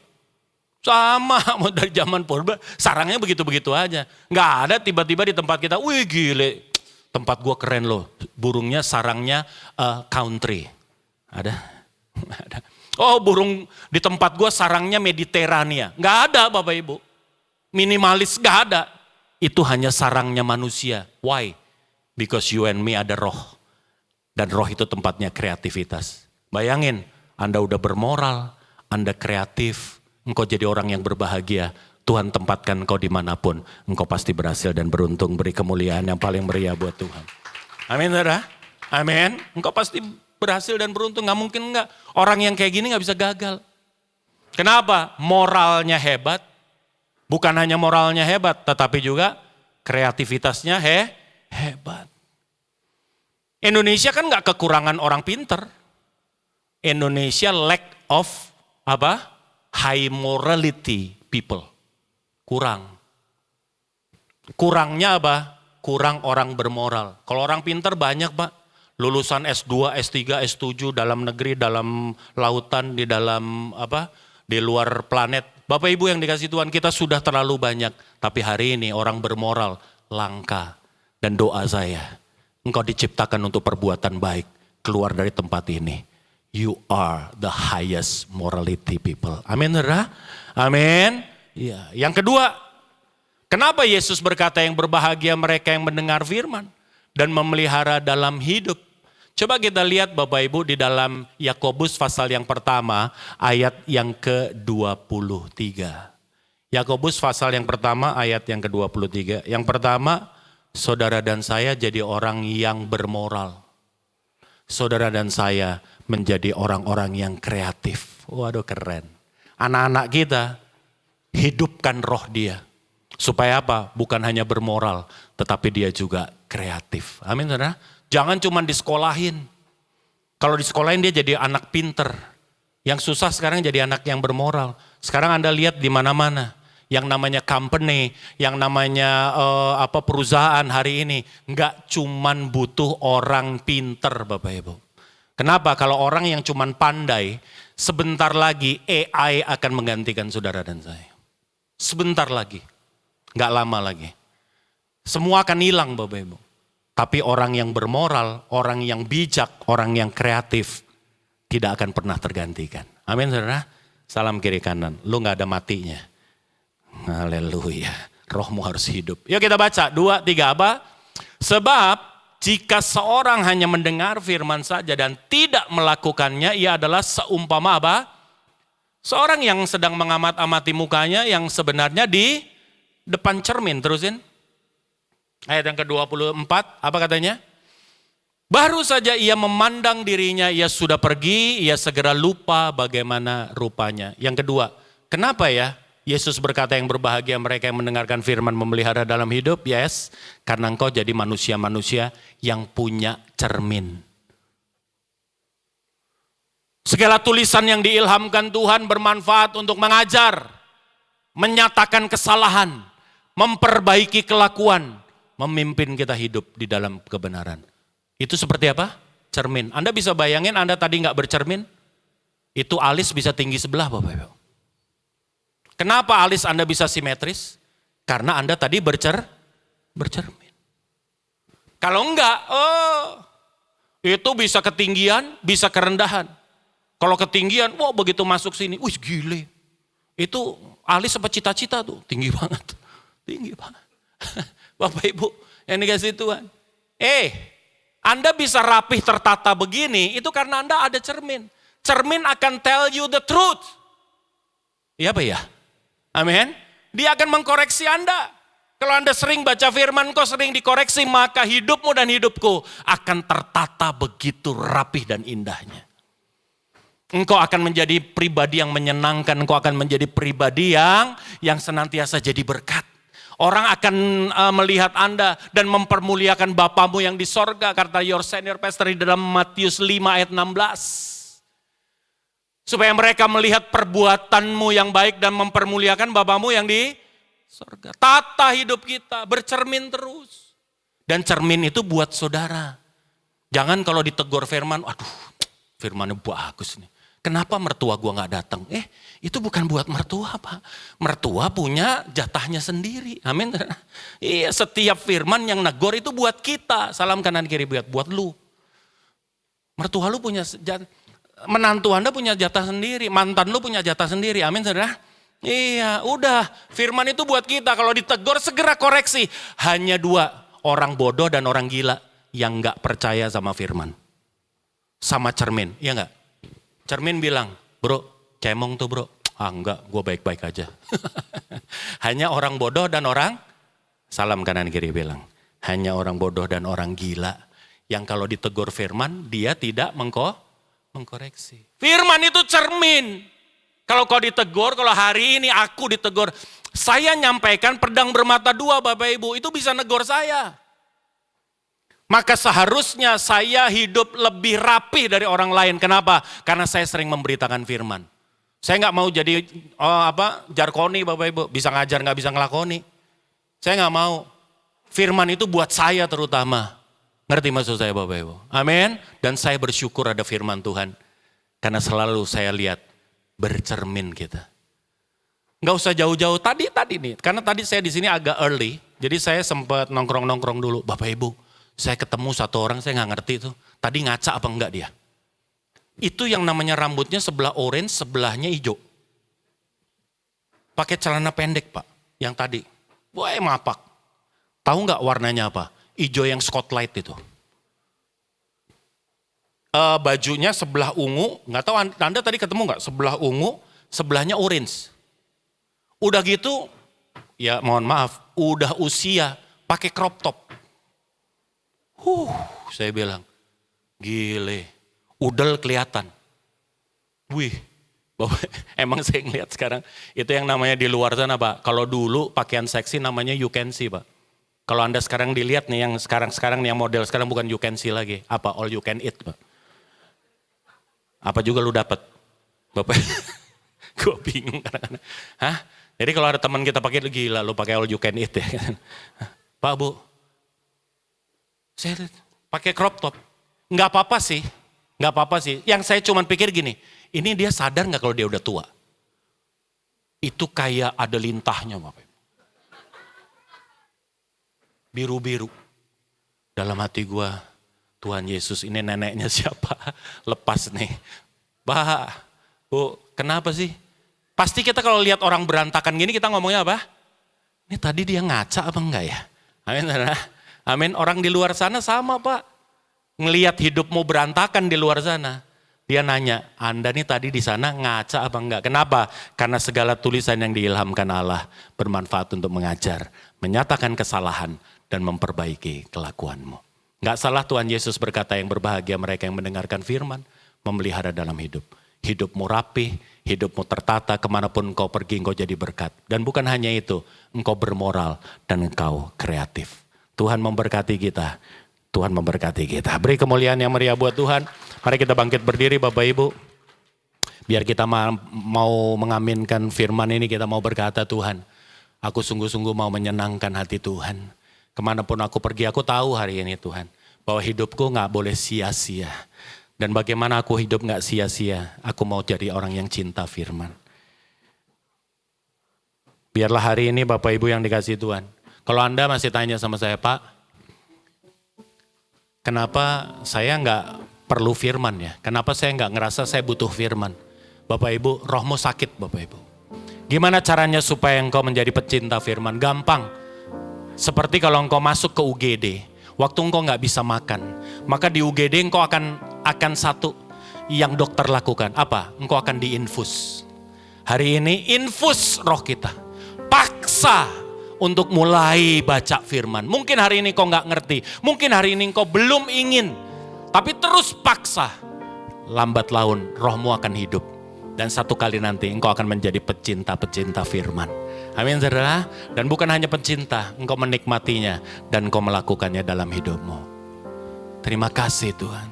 Sama, mau dari zaman purba sarangnya begitu-begitu aja. Enggak ada tiba-tiba di tempat kita, wih gile, tempat gua keren loh. Burungnya sarangnya country. Ada? Ada. Oh burung di tempat gue sarangnya Mediterania. Nggak ada Bapak Ibu. Minimalis nggak ada. Itu hanya sarangnya manusia. Why? Because you and me ada roh. Dan roh itu tempatnya kreativitas. Bayangin, Anda udah bermoral, Anda kreatif, engkau jadi orang yang berbahagia. Tuhan tempatkan engkau dimanapun. Engkau pasti berhasil dan beruntung, beri kemuliaan yang paling meriah buat Tuhan. Amin saudara? Amin. Engkau pasti berhasil dan beruntung, gak mungkin enggak. Orang yang kayak gini gak bisa gagal. Kenapa? Moralnya hebat. Bukan hanya moralnya hebat, tetapi juga kreativitasnya hebat. Indonesia kan gak kekurangan orang pinter. Indonesia lack of apa? High morality people. Kurang. Kurangnya apa? Kurang orang bermoral. Kalau orang pinter banyak Pak. Lulusan S2, S3, S7 dalam negeri, dalam lautan, di dalam apa? Di luar planet. Bapak Ibu yang dikasih Tuhan, kita sudah terlalu banyak. Tapi hari ini orang bermoral langka. Dan doa saya, engkau diciptakan untuk perbuatan baik. Keluar dari tempat ini. You are the highest morality people. Amin, saudara? Amin. Ya. Yang kedua, kenapa Yesus berkata yang berbahagia mereka yang mendengar firman dan memelihara dalam hidup? Coba kita lihat Bapak Ibu di dalam Yakobus pasal yang pertama ayat yang ke-23. Yakobus pasal yang pertama ayat yang ke-23. Yang pertama, saudara dan saya jadi orang yang bermoral. Saudara dan saya menjadi orang-orang yang kreatif. Waduh keren. Anak-anak kita hidupkan roh dia. Supaya apa? Bukan hanya bermoral, tetapi dia juga kreatif. Amin saudara. Jangan cuma disekolahin. Kalau disekolahin dia jadi anak pinter. Yang susah sekarang jadi anak yang bermoral. Sekarang Anda lihat di mana-mana. Yang namanya company, yang namanya perusahaan hari ini. Enggak cuman butuh orang pinter Bapak Ibu. Kenapa? Kalau orang yang cuman pandai, sebentar lagi AI akan menggantikan saudara dan saya. Sebentar lagi, gak lama lagi. Semua akan hilang Bapak Ibu. Tapi orang yang bermoral, orang yang bijak, orang yang kreatif, tidak akan pernah tergantikan. Amin saudara. Salam kiri kanan, lu gak ada matinya. Haleluya, rohmu harus hidup. Yuk kita baca, 2, 3 apa? Sebab jika seorang hanya mendengar firman saja dan tidak melakukannya, ia adalah seumpama apa? Seorang yang sedang mengamat-amati mukanya yang sebenarnya di depan cermin. Terusin. Ayat yang ke-24, apa katanya? Baru saja ia memandang dirinya, ia sudah pergi, ia segera lupa bagaimana rupanya. Yang kedua, kenapa ya? Yesus berkata yang berbahagia mereka yang mendengarkan firman memelihara dalam hidup. Yes, karena engkau jadi manusia-manusia yang punya cermin. Segala tulisan yang diilhamkan Tuhan bermanfaat untuk mengajar, menyatakan kesalahan, memperbaiki kelakuan, memimpin kita hidup di dalam kebenaran. Itu seperti apa? Cermin. Anda bisa bayangin Anda tadi nggak bercermin? Itu alis bisa tinggi sebelah Bapak Ibu. Kenapa alis Anda bisa simetris? Karena Anda tadi bercermin. Kalau enggak, itu bisa ketinggian, bisa kerendahan. Kalau ketinggian, begitu masuk sini, gile. Itu alis apa cita-cita tuh, tinggi banget. Tinggi banget. Bapak Ibu yang dikasih Tuhan. Anda bisa rapih tertata begini, itu karena Anda ada cermin. Cermin akan tell you the truth. Iya apa ya? Amin. Dia akan mengkoreksi Anda. Kalau Anda sering baca firman, kau sering dikoreksi, maka hidupmu dan hidupku akan tertata begitu rapih dan indahnya. Engkau akan menjadi pribadi yang menyenangkan, engkau akan menjadi pribadi yang senantiasa jadi berkat. Orang akan melihat Anda dan mempermuliakan Bapamu yang di sorga, kata your senior pastor di dalam Matius 5 ayat 16. Supaya mereka melihat perbuatanmu yang baik dan mempermuliakan Bapamu yang di sorga. Tata hidup kita, bercermin terus. Dan cermin itu buat saudara. Jangan kalau ditegur firman, firmannya bagus nih. Kenapa mertua gua gak datang? Itu bukan buat mertua Pak. Mertua punya jatahnya sendiri. Amin. Iya, setiap firman yang negor itu buat kita. Salam kanan kiri buat lu. Mertua lu punya jatah. Menantu Anda punya jatah sendiri, mantan lu punya jatah sendiri, amin saudara? Iya, udah, firman itu buat kita, kalau ditegur segera koreksi. Hanya 2, orang bodoh dan orang gila yang gak percaya sama firman. Sama cermin, iya gak? Cermin bilang, bro, cemong tuh bro. Enggak, gue baik-baik aja. Hanya orang bodoh dan orang, salam kanan kiri bilang. Hanya orang bodoh dan orang gila yang kalau ditegur firman, dia tidak mengkoreksi. Firman itu cermin. Kalau kau ditegur, kalau hari ini aku ditegur, saya nyampaikan pedang bermata 2 Bapak Ibu, itu bisa negor saya. Maka seharusnya saya hidup lebih rapih dari orang lain. Kenapa? Karena saya sering memberitakan firman. Saya nggak mau jadi jarkoni Bapak Ibu, bisa ngajar nggak bisa ngelakoni. Saya nggak mau. Firman itu buat saya terutama. Ngerti maksud saya Bapak Ibu? Amin. Dan saya bersyukur ada firman Tuhan. Karena selalu saya lihat bercermin kita. Nggak usah jauh-jauh tadi nih. Karena tadi saya di sini agak early. Jadi saya sempat nongkrong-nongkrong dulu. Bapak Ibu, saya ketemu satu orang saya nggak ngerti tuh. Tadi ngaca apa enggak dia. Itu yang namanya rambutnya sebelah orange, sebelahnya hijau. Pakai celana pendek Pak. Yang tadi. Wah mapak. Tahu nggak warnanya apa? Hijau yang spotlight itu. Bajunya sebelah ungu, nggak tahu Anda tadi ketemu nggak? Sebelah ungu, sebelahnya orange. Udah gitu, ya mohon maaf, udah usia pakai crop top. Saya bilang, gile, udel kelihatan. Wih, emang saya ngeliat sekarang, itu yang namanya di luar sana Pak. Kalau dulu pakaian seksi namanya you can see Pak. Kalau Anda sekarang dilihat nih yang sekarang nih yang model sekarang bukan you can see lagi. Apa? All you can eat. Pak. Apa juga lu dapat? Bapak, gue bingung kadang-kadang. Hah? Jadi kalau ada teman kita pakai gila lu pakai all you can eat ya. Pak Bu, saya pakai crop top. Nggak apa-apa sih. Gak apa-apa sih. Yang saya cuman pikir gini, ini dia sadar gak kalau dia udah tua? Itu kayak ada lintahnya Bapak. Biru-biru. Dalam hati gue, Tuhan Yesus ini neneknya siapa? Lepas nih. Pak, Bu, kenapa sih? Pasti kita kalau lihat orang berantakan gini kita ngomongnya apa? Ini tadi dia ngaca apa enggak ya? Amin. Amin. Orang di luar sana sama Pak. Ngelihat hidupmu berantakan di luar sana. Dia nanya, Anda nih tadi di sana ngaca apa enggak? Kenapa? Karena segala tulisan yang diilhamkan Allah bermanfaat untuk mengajar, menyatakan kesalahan, dan memperbaiki kelakuanmu. Enggak salah Tuhan Yesus berkata yang berbahagia mereka yang mendengarkan firman, memelihara dalam hidup. Hidupmu rapih, hidupmu tertata, kemanapun engkau pergi engkau jadi berkat. Dan bukan hanya itu, engkau bermoral dan engkau kreatif. Tuhan memberkati kita. Tuhan memberkati kita. Beri kemuliaan yang meriah buat Tuhan. Mari kita bangkit berdiri Bapak Ibu. Biar kita mau mengaminkan firman ini, kita mau berkata, Tuhan, aku sungguh-sungguh mau menyenangkan hati Tuhan. Kemanapun aku pergi, aku tahu hari ini Tuhan, bahwa hidupku gak boleh sia-sia. Dan bagaimana aku hidup gak sia-sia, aku mau jadi orang yang cinta firman. Biarlah hari ini Bapak Ibu yang dikasih Tuhan. Kalau Anda masih tanya sama saya, Pak, kenapa saya nggak perlu firman ya? Kenapa saya nggak ngerasa saya butuh firman? Bapak Ibu, rohmu sakit Bapak Ibu. Gimana caranya supaya engkau menjadi pecinta firman? Gampang. Seperti kalau engkau masuk ke UGD, waktu engkau nggak bisa makan, maka di UGD engkau akan satu yang dokter lakukan. Apa? Engkau akan diinfus. Hari ini infus roh kita. Paksa untuk mulai baca firman. Mungkin hari ini kau nggak ngerti. Mungkin hari ini kau belum ingin. Tapi terus paksa. Lambat laun rohmu akan hidup. Dan satu kali nanti engkau akan menjadi pecinta-pecinta firman. Amin saudara. Dan bukan hanya pencinta. Engkau menikmatinya. Dan engkau melakukannya dalam hidupmu. Terima kasih Tuhan.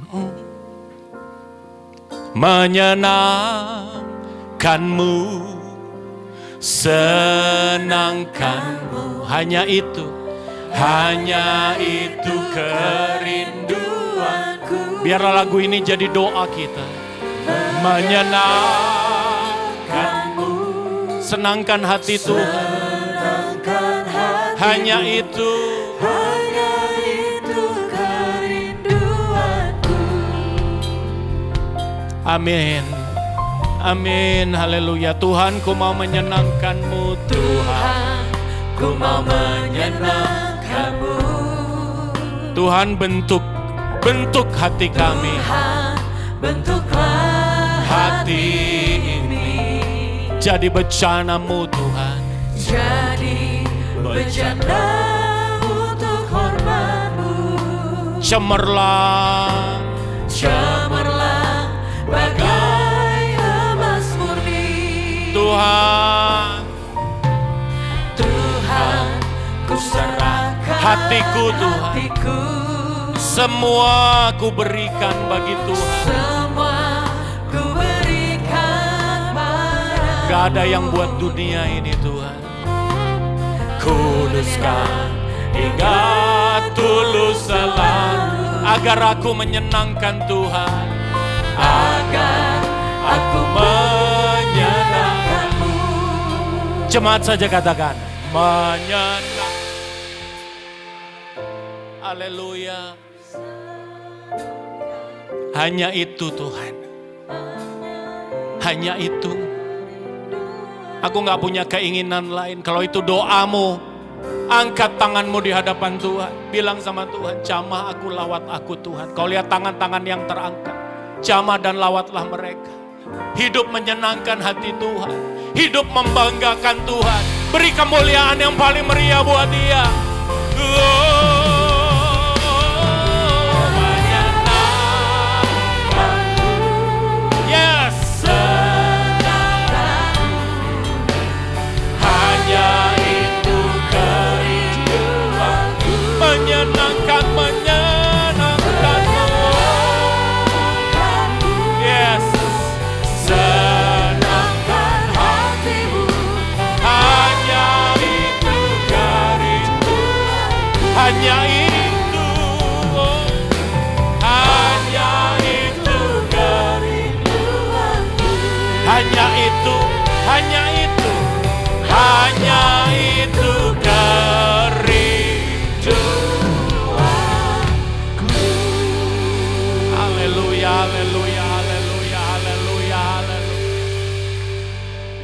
Menyenangkanmu. Senangkanmu, hanya itu kerinduanku. Biarlah lagu ini jadi doa kita. Menyenangkanmu, senangkan hati Tuhan. Hanya itu kerinduanku. Amin. Amin, haleluya. Tuhan, ku mau menyenangkan-Mu, Tuhan. Ku mau menyenangkan-Mu. Tuhan, bentuk hati kami. Tuhan, bentuklah hati ini. Jadi bejana-Mu, Tuhan. Jadi bejana untuk hormat-Mu. Cemerlang bagai Tuhan, ku serahkan hatiku Tuhan. Semua ku berikan bagi Tuhan. Gak ada yang buat dunia ini Tuhan. Kuduskan hingga tulus selalu. Agar aku menyenangkan Tuhan. Agar aku menyenangkan-Mu. Jemaat saja katakan, menyenangkan. Haleluya. Hanya itu Tuhan. Hanya itu. Aku gak punya keinginan lain. Kalau itu doamu, angkat tanganmu di hadapan Tuhan. Bilang sama Tuhan, jamah aku, lawat aku Tuhan. Kau lihat tangan-tangan yang terangkat. Jamah dan lawatlah mereka. Hidup menyenangkan hati Tuhan. Hidup membanggakan Tuhan. Beri kemuliaan yang paling meriah buat Dia. Yes. Hanya itu kerinduanku. Menyenangkan-Mu. Yes. Senangkan hatimu. Hanya itu kerinduanku. Hanya itu. Hanya itu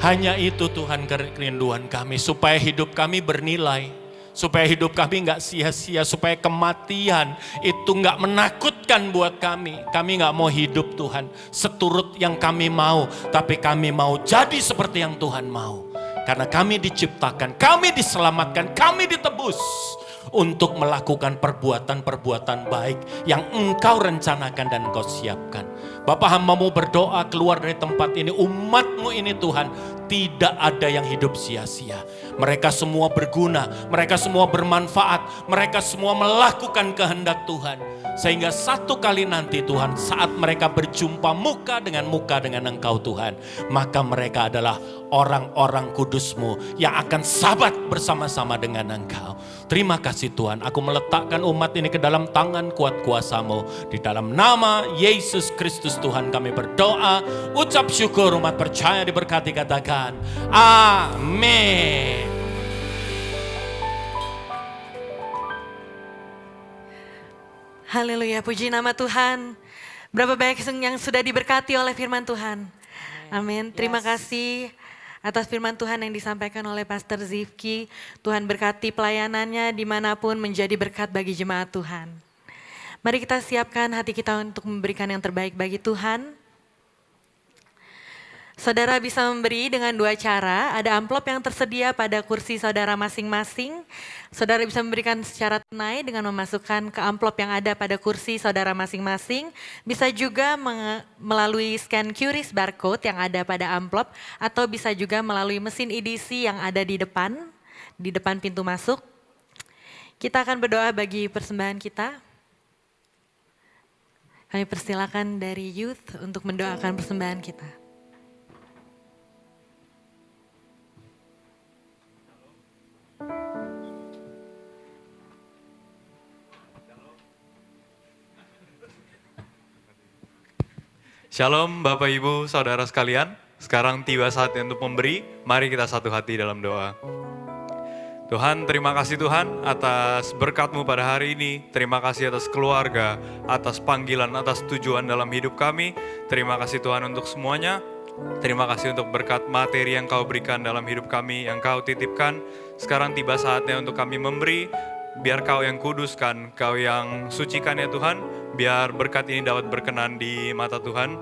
Hanya itu Tuhan kerinduan kami, supaya hidup kami bernilai, supaya hidup kami gak sia-sia, supaya kematian itu gak menakutkan buat kami. Kami gak mau hidup Tuhan seturut yang kami mau, tapi kami mau jadi seperti yang Tuhan mau. Karena kami diciptakan, kami diselamatkan, kami ditebus untuk melakukan perbuatan-perbuatan baik yang Engkau rencanakan dan Engkau siapkan. Bapa, hamba-Mu berdoa keluar dari tempat ini, umat-Mu ini Tuhan, tidak ada yang hidup sia-sia. Mereka semua berguna, mereka semua bermanfaat, mereka semua melakukan kehendak Tuhan. Sehingga satu kali nanti Tuhan, saat mereka berjumpa muka dengan Engkau Tuhan, maka mereka adalah orang-orang kudus-Mu yang akan sabat bersama-sama dengan Engkau. Terima kasih Tuhan, aku meletakkan umat ini ke dalam tangan kuat kuasa-Mu. Di dalam nama Yesus Kristus Tuhan kami berdoa, ucap syukur, umat percaya diberkati, katakan amin. Haleluya, puji nama Tuhan. Berapa banyak yang sudah diberkati oleh firman Tuhan. Amin. Terima kasih atas firman Tuhan yang disampaikan oleh Pastor Zivki. Tuhan berkati pelayanannya dimanapun, menjadi berkat bagi jemaat Tuhan. Mari kita siapkan hati kita untuk memberikan yang terbaik bagi Tuhan. Saudara bisa memberi dengan dua cara. Ada amplop yang tersedia pada kursi saudara masing-masing. Saudara bisa memberikan secara tunai dengan memasukkan ke amplop yang ada pada kursi saudara masing-masing. Bisa juga melalui scan QRIS barcode yang ada pada amplop. Atau bisa juga melalui mesin edisi yang ada di depan pintu masuk. Kita akan berdoa bagi persembahan kita. Kami persilakan dari youth untuk mendoakan persembahan kita. Shalom Bapak Ibu Saudara sekalian, sekarang tiba saatnya untuk memberi, mari kita satu hati dalam doa. Tuhan, terima kasih Tuhan atas berkat-Mu pada hari ini, terima kasih atas keluarga, atas panggilan, atas tujuan dalam hidup kami, terima kasih Tuhan untuk semuanya, terima kasih untuk berkat materi yang Kau berikan dalam hidup kami, yang Kau titipkan. Sekarang tiba saatnya untuk kami memberi, biar Kau yang kuduskan, Kau yang sucikan ya Tuhan, biar berkat ini dapat berkenan di mata Tuhan,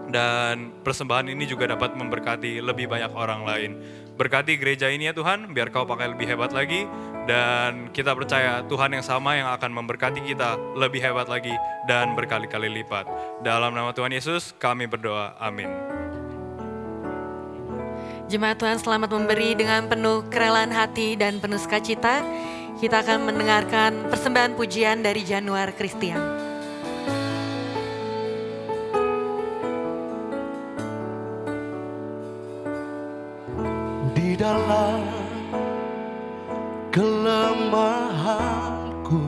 dan persembahan ini juga dapat memberkati lebih banyak orang lain. Berkati gereja ini ya Tuhan, biar Kau pakai lebih hebat lagi, dan kita percaya Tuhan yang sama yang akan memberkati kita lebih hebat lagi dan berkali-kali lipat. Dalam nama Tuhan Yesus kami berdoa, amin. Jemaat Tuhan, selamat memberi dengan penuh kerelaan hati dan penuh sukacita. Kita akan mendengarkan persembahan pujian dari Januar Christian. Di dalam kelemahanku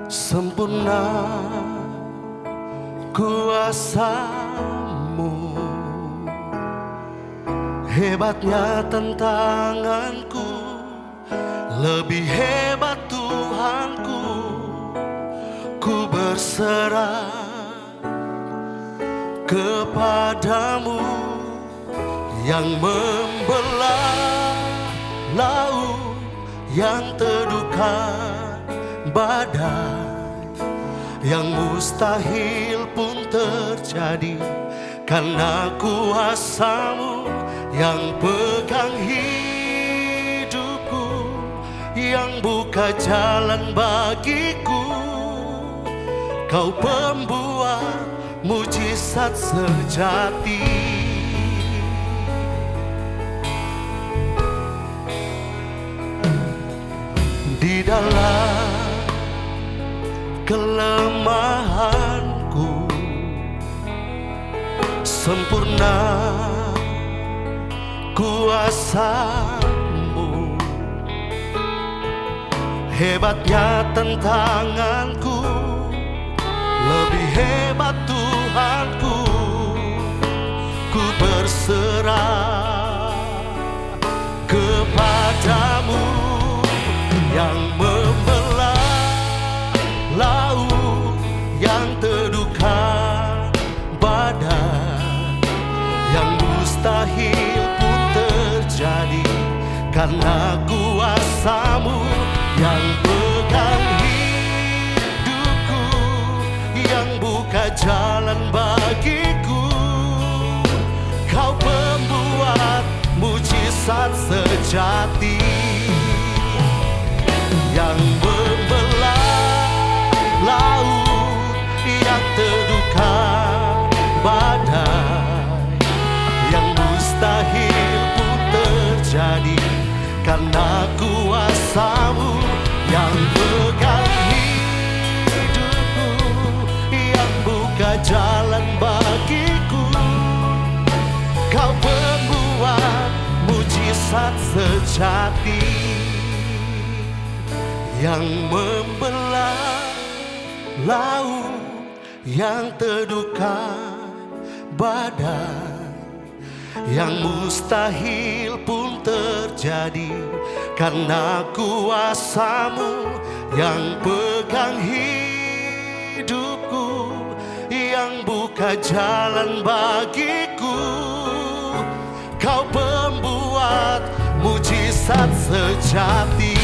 sempurna kuasa-Mu, hebatnya tantanganku, lebih hebat Tuhanku. Ku berserah kepadamu yang membelah laut, yang teduhkan badai, yang mustahil pun terjadi karena kuasa-Mu yang pegang hidupku, yang buka jalan bagiku. Kau pembuat mujizat sejati. Di dalam kelemahanku sempurna kuasa-Mu, hebatnya tantanganku, lebih hebat Tuhanku. Ku berserah kepadamu yang membelah laut, yang teduhkan badai, yang mustahil mustahil pun terjadi, karena kuasa-Mu yang pegang hidupku, yang buka jalan bagiku. Kau pembuat mujizat sejati, yang membelah laut, yang teduhkan badai, yang mustahil pun terjadi, karena kuasa-Mu yang pegang hidupku, yang buka jalan bagiku. Kau pembuat mujizat sejati, yang membelah laut, yang teduhkan badai, yang mustahil pun terjadi, karena kuasa-Mu yang pegang hidupku, yang buka jalan bagiku. Kau pembuat mujizat sejati.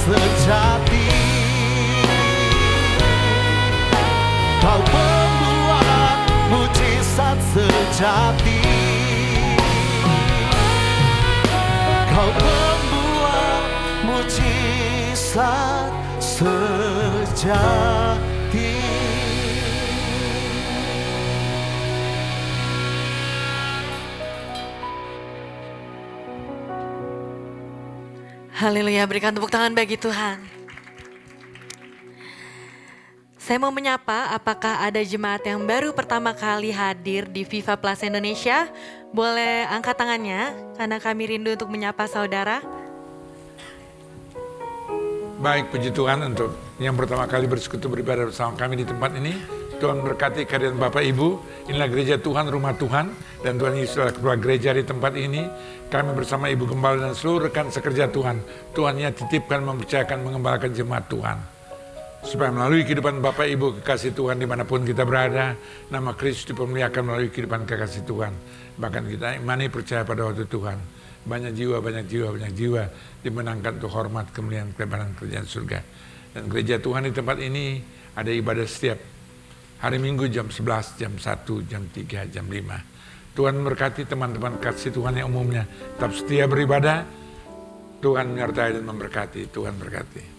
Sejati, Kau pembuat mujizat sejati, Kau pembuat mujizat sejati. Haleluya, berikan tepuk tangan bagi Tuhan. Saya mau menyapa, apakah ada jemaat yang baru pertama kali hadir di Viva Plaza Indonesia? Boleh angkat tangannya, karena kami rindu untuk menyapa saudara. Baik, puji Tuhan untuk yang pertama kali bersekutu beribadah bersama kami di tempat ini. Tuhan berkati kehadiran Bapak Ibu. Inilah gereja Tuhan, rumah Tuhan. Dan Tuhan Yesus adalah ketua gereja di tempat ini. Kami bersama Ibu Gembala dan seluruh rekan sekerja Tuhan. Tuhannya titipkan, mempercayakan, mengembalakan jemaat Tuhan. Supaya melalui kehidupan Bapak Ibu kekasih Tuhan dimanapun kita berada, nama Kristus dipermuliakan melalui kehidupan kekasih Tuhan. Bahkan kita imani percaya pada waktu Tuhan. Banyak jiwa dimenangkan untuk hormat, kemuliaan, kelebaran kerjaan surga. Dan gereja Tuhan di tempat ini ada ibadah setiap hari Minggu jam 11, jam 1, jam 3, jam 5. Tuhan memberkati teman-teman kasih Tuhan yang umumnya. Tetap setia beribadah. Tuhan menyertai dan memberkati. Tuhan berkati.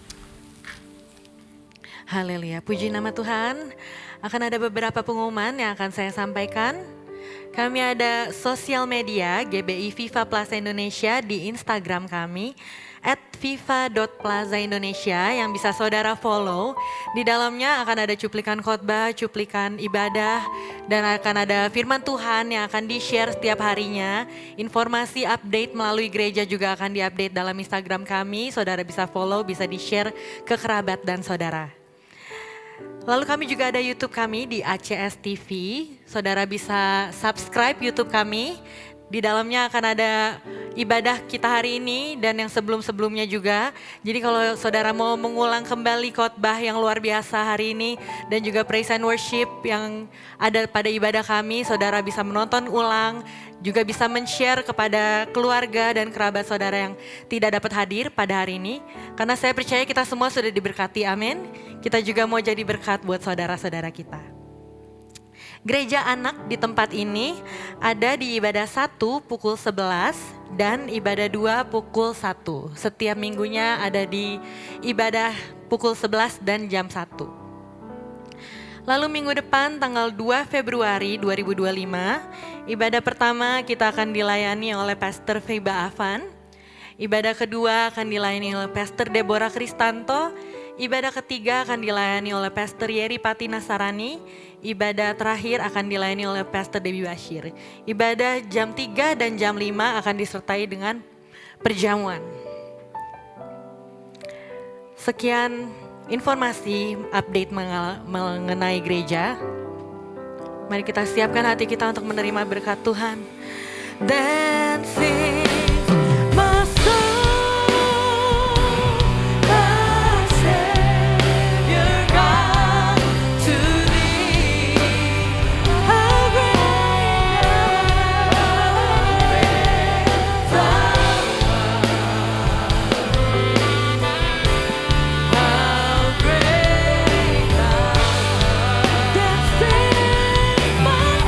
Haleluya, puji nama Tuhan. Akan ada beberapa pengumuman yang akan saya sampaikan. Kami ada sosial media GBI Viva Plaza Indonesia di Instagram kami @viva.plaza-indonesia yang bisa saudara follow. Di dalamnya akan ada cuplikan khotbah, cuplikan ibadah, dan akan ada firman Tuhan yang akan di-share setiap harinya. Informasi update melalui gereja juga akan di-update dalam Instagram kami. Saudara bisa follow, bisa di-share ke kerabat dan saudara. Lalu kami juga ada YouTube kami di ACS TV. Saudara bisa subscribe YouTube kami. Di dalamnya akan ada ibadah kita hari ini dan yang sebelum-sebelumnya juga. Jadi kalau saudara mau mengulang kembali khotbah yang luar biasa hari ini dan juga praise and worship yang ada pada ibadah kami, saudara bisa menonton ulang, juga bisa men-share kepada keluarga dan kerabat saudara yang tidak dapat hadir pada hari ini. Karena saya percaya kita semua sudah diberkati, amin. Kita juga mau jadi berkat buat saudara-saudara kita. Gereja anak di tempat ini ada di ibadah 1 pukul 11 dan ibadah 2 pukul 1. Setiap minggunya ada di ibadah pukul 11 dan jam 1. Lalu minggu depan tanggal 2 Februari 2025, ibadah pertama kita akan dilayani oleh Pastor Feba Avan. Ibadah kedua akan dilayani oleh Pastor Deborah Kristanto. Ibadah ketiga akan dilayani oleh Pastor Yeri Pati Nasarani. Ibadah terakhir akan dilayani oleh Pastor Debbie Bashir. Ibadah jam 3 dan jam 5 akan disertai dengan perjamuan. Sekian informasi update mengenai gereja. Mari kita siapkan hati kita untuk menerima berkat Tuhan. Dancing my soul, my Savior God, to Thee, how great Thou art, how great Thou art. Dancing my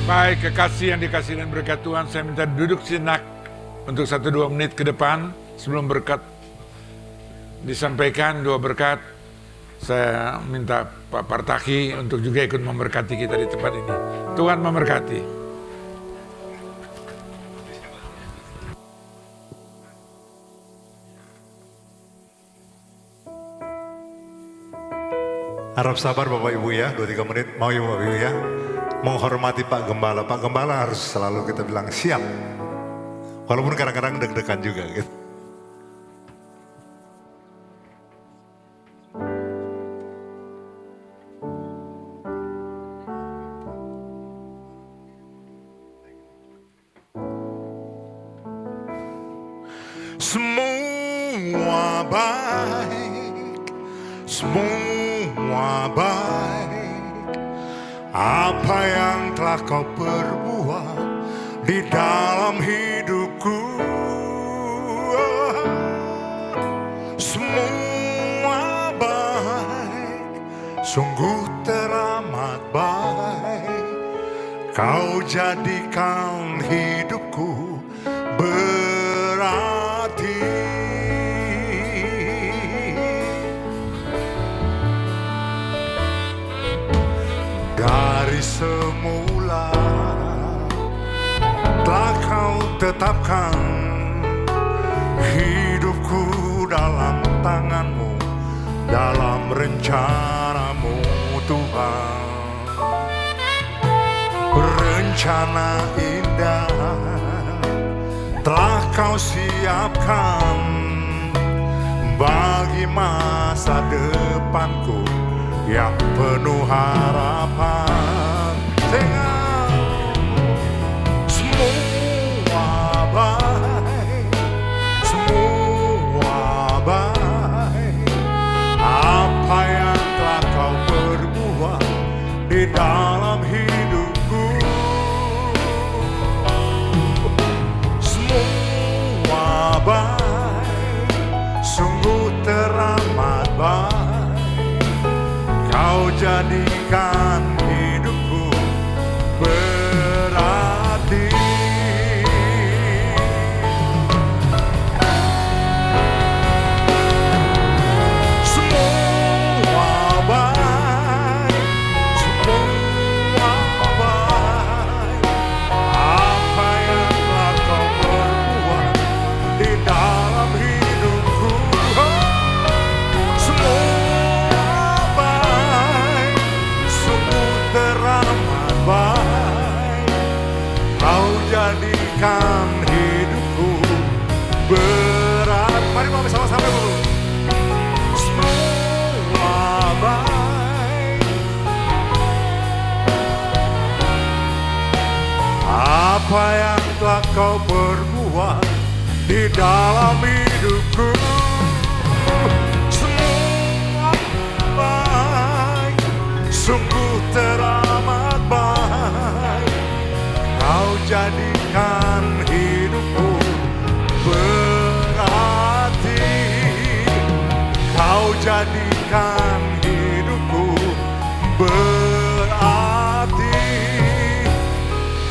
Baik, kekasih yang dikasih dan berkat Tuhan, saya minta duduk sejenak untuk 1-2 menit ke depan sebelum berkat disampaikan, 2 berkat. Saya minta Pak Partaki untuk juga ikut memberkati kita di tempat ini. Tuhan memberkati. Harap sabar Bapak Ibu ya, 2-3 menit. Mau ya Bapak Ibu ya. Menghormati Pak Gembala. Pak Gembala harus selalu kita bilang siap. Walaupun kadang-kadang deg-degan juga gitu. Semua baik, semua baik. Apa yang telah kau perbuat di dalam hidupku, semua baik, sungguh teramat baik. Kau jadikan hidupku berarti. Dari semula telah kau tetapkan hidupku dalam tangan-Mu, dalam rencana-Mu Tuhan. Rencana indah telah kau siapkan bagi masa depanku yang penuh harapan. Semua baik, semua baik. Apa yang telah kau perbuat di dalam hidupku, semua baik, sungguh teramat baik. jadikan hidupku berat. Mari mau sama-sama dulu. Semua baik. Apa yang telah kau perbuat di dalam hidupku, semua baik, sungguh teramat baik. Kau jadikan hidupku berarti, kau jadikan hidupku berarti,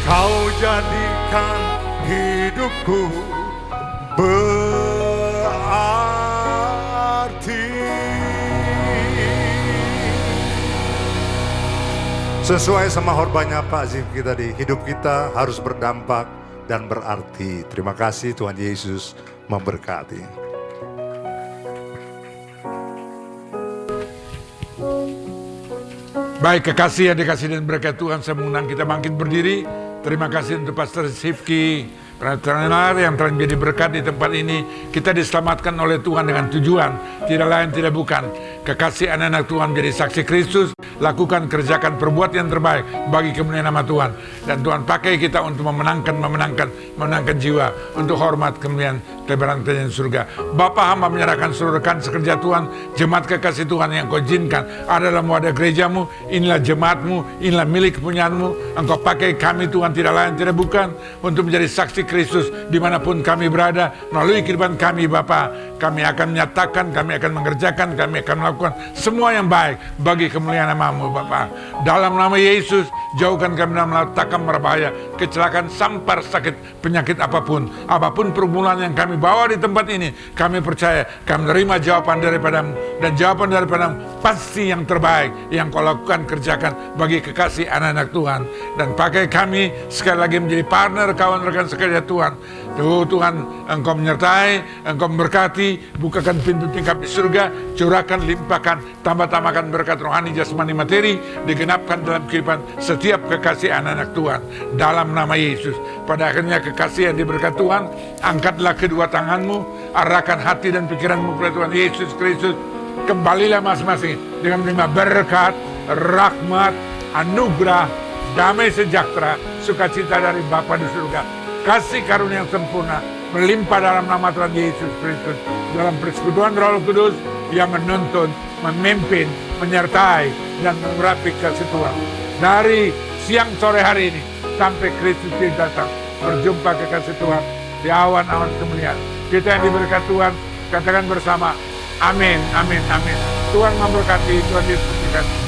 kau jadikan hidupku berarti. Sesuai sama khotbahnya Pak Zim kita di hidup kita harus berdampak dan berarti. Terima kasih, Tuhan Yesus memberkati. Baik, kekasih yang dikasih dan berkat Tuhan, saya mengundang kita bangkit berdiri. Terima kasih untuk Pastor Sifki, Pratenar yang telah menjadi berkat di tempat ini. Kita diselamatkan oleh Tuhan dengan tujuan, tidak lain tidak bukan. Kekasih anak-anak Tuhan menjadi saksi Kristus, lakukan, kerjakan, perbuat yang terbaik bagi kemuliaan nama Tuhan. Dan Tuhan pakai kita untuk memenangkan jiwa, untuk hormat kemuliaan lebaran kerajaan surga. Bapa, hamba menyerahkan seluruh rekan sekerja Tuhan, jemaat kekasih Tuhan yang kau izinkan ada dalam wadah gerejamu. Inilah jemaatmu, inilah milik kepunyaanmu. Engkau pakai kami Tuhan, tidak lain tidak bukan, untuk menjadi saksi Kristus dimanapun kami berada. Melalui kehidupan kami Bapa, kami akan menyatakan, kami akan mengerjakan, kami akan melakukan semua yang baik bagi kemuliaan nama-Mu Bapa. Dalam nama Yesus, jauhkan kami dari malapetaka, berbahaya, kecelakaan, sampar, sakit, penyakit apapun pergumulan yang kami bawa di tempat ini. Kami percaya kami menerima jawaban daripadamu, dan jawaban daripadamu pasti yang terbaik yang kau lakukan, kerjakan bagi kekasih anak-anak Tuhan. Dan pakai kami sekali lagi menjadi partner, kawan, rekan sekerja Tuhan. Tuhan, Engkau menyertai, Engkau memberkati, bukakan pintu tingkap di surga, curahkan, limpahkan, tambah-tambahkan berkat rohani, jasmani, materi, digenapkan dalam kehidupan setiap kekasih anak-anak Tuhan. Dalam nama Yesus, pada akhirnya kekasih yang diberkat Tuhan, angkatlah kedua tanganmu, arahkan hati dan pikiranmu kepada Tuhan Yesus Kristus. Kembalilah masing-masing dengan menerima berkat, rahmat, anugerah, damai sejahtera, sukacita dari Bapa di surga. Kasih karunia yang sempurna melimpah dalam nama Tuhan Yesus Kristus, dalam persekutuan Roh Kudus yang menuntun, memimpin, menyertai, dan mengurapi kasih Tuhan. Dari siang sore hari ini sampai Kristus datang, berjumpa kekasih Tuhan di awan-awan kemuliaan. Kita yang diberkat Tuhan, katakan bersama, amin, amin, amin. Tuhan memberkati, Tuhan Yesus memberkati.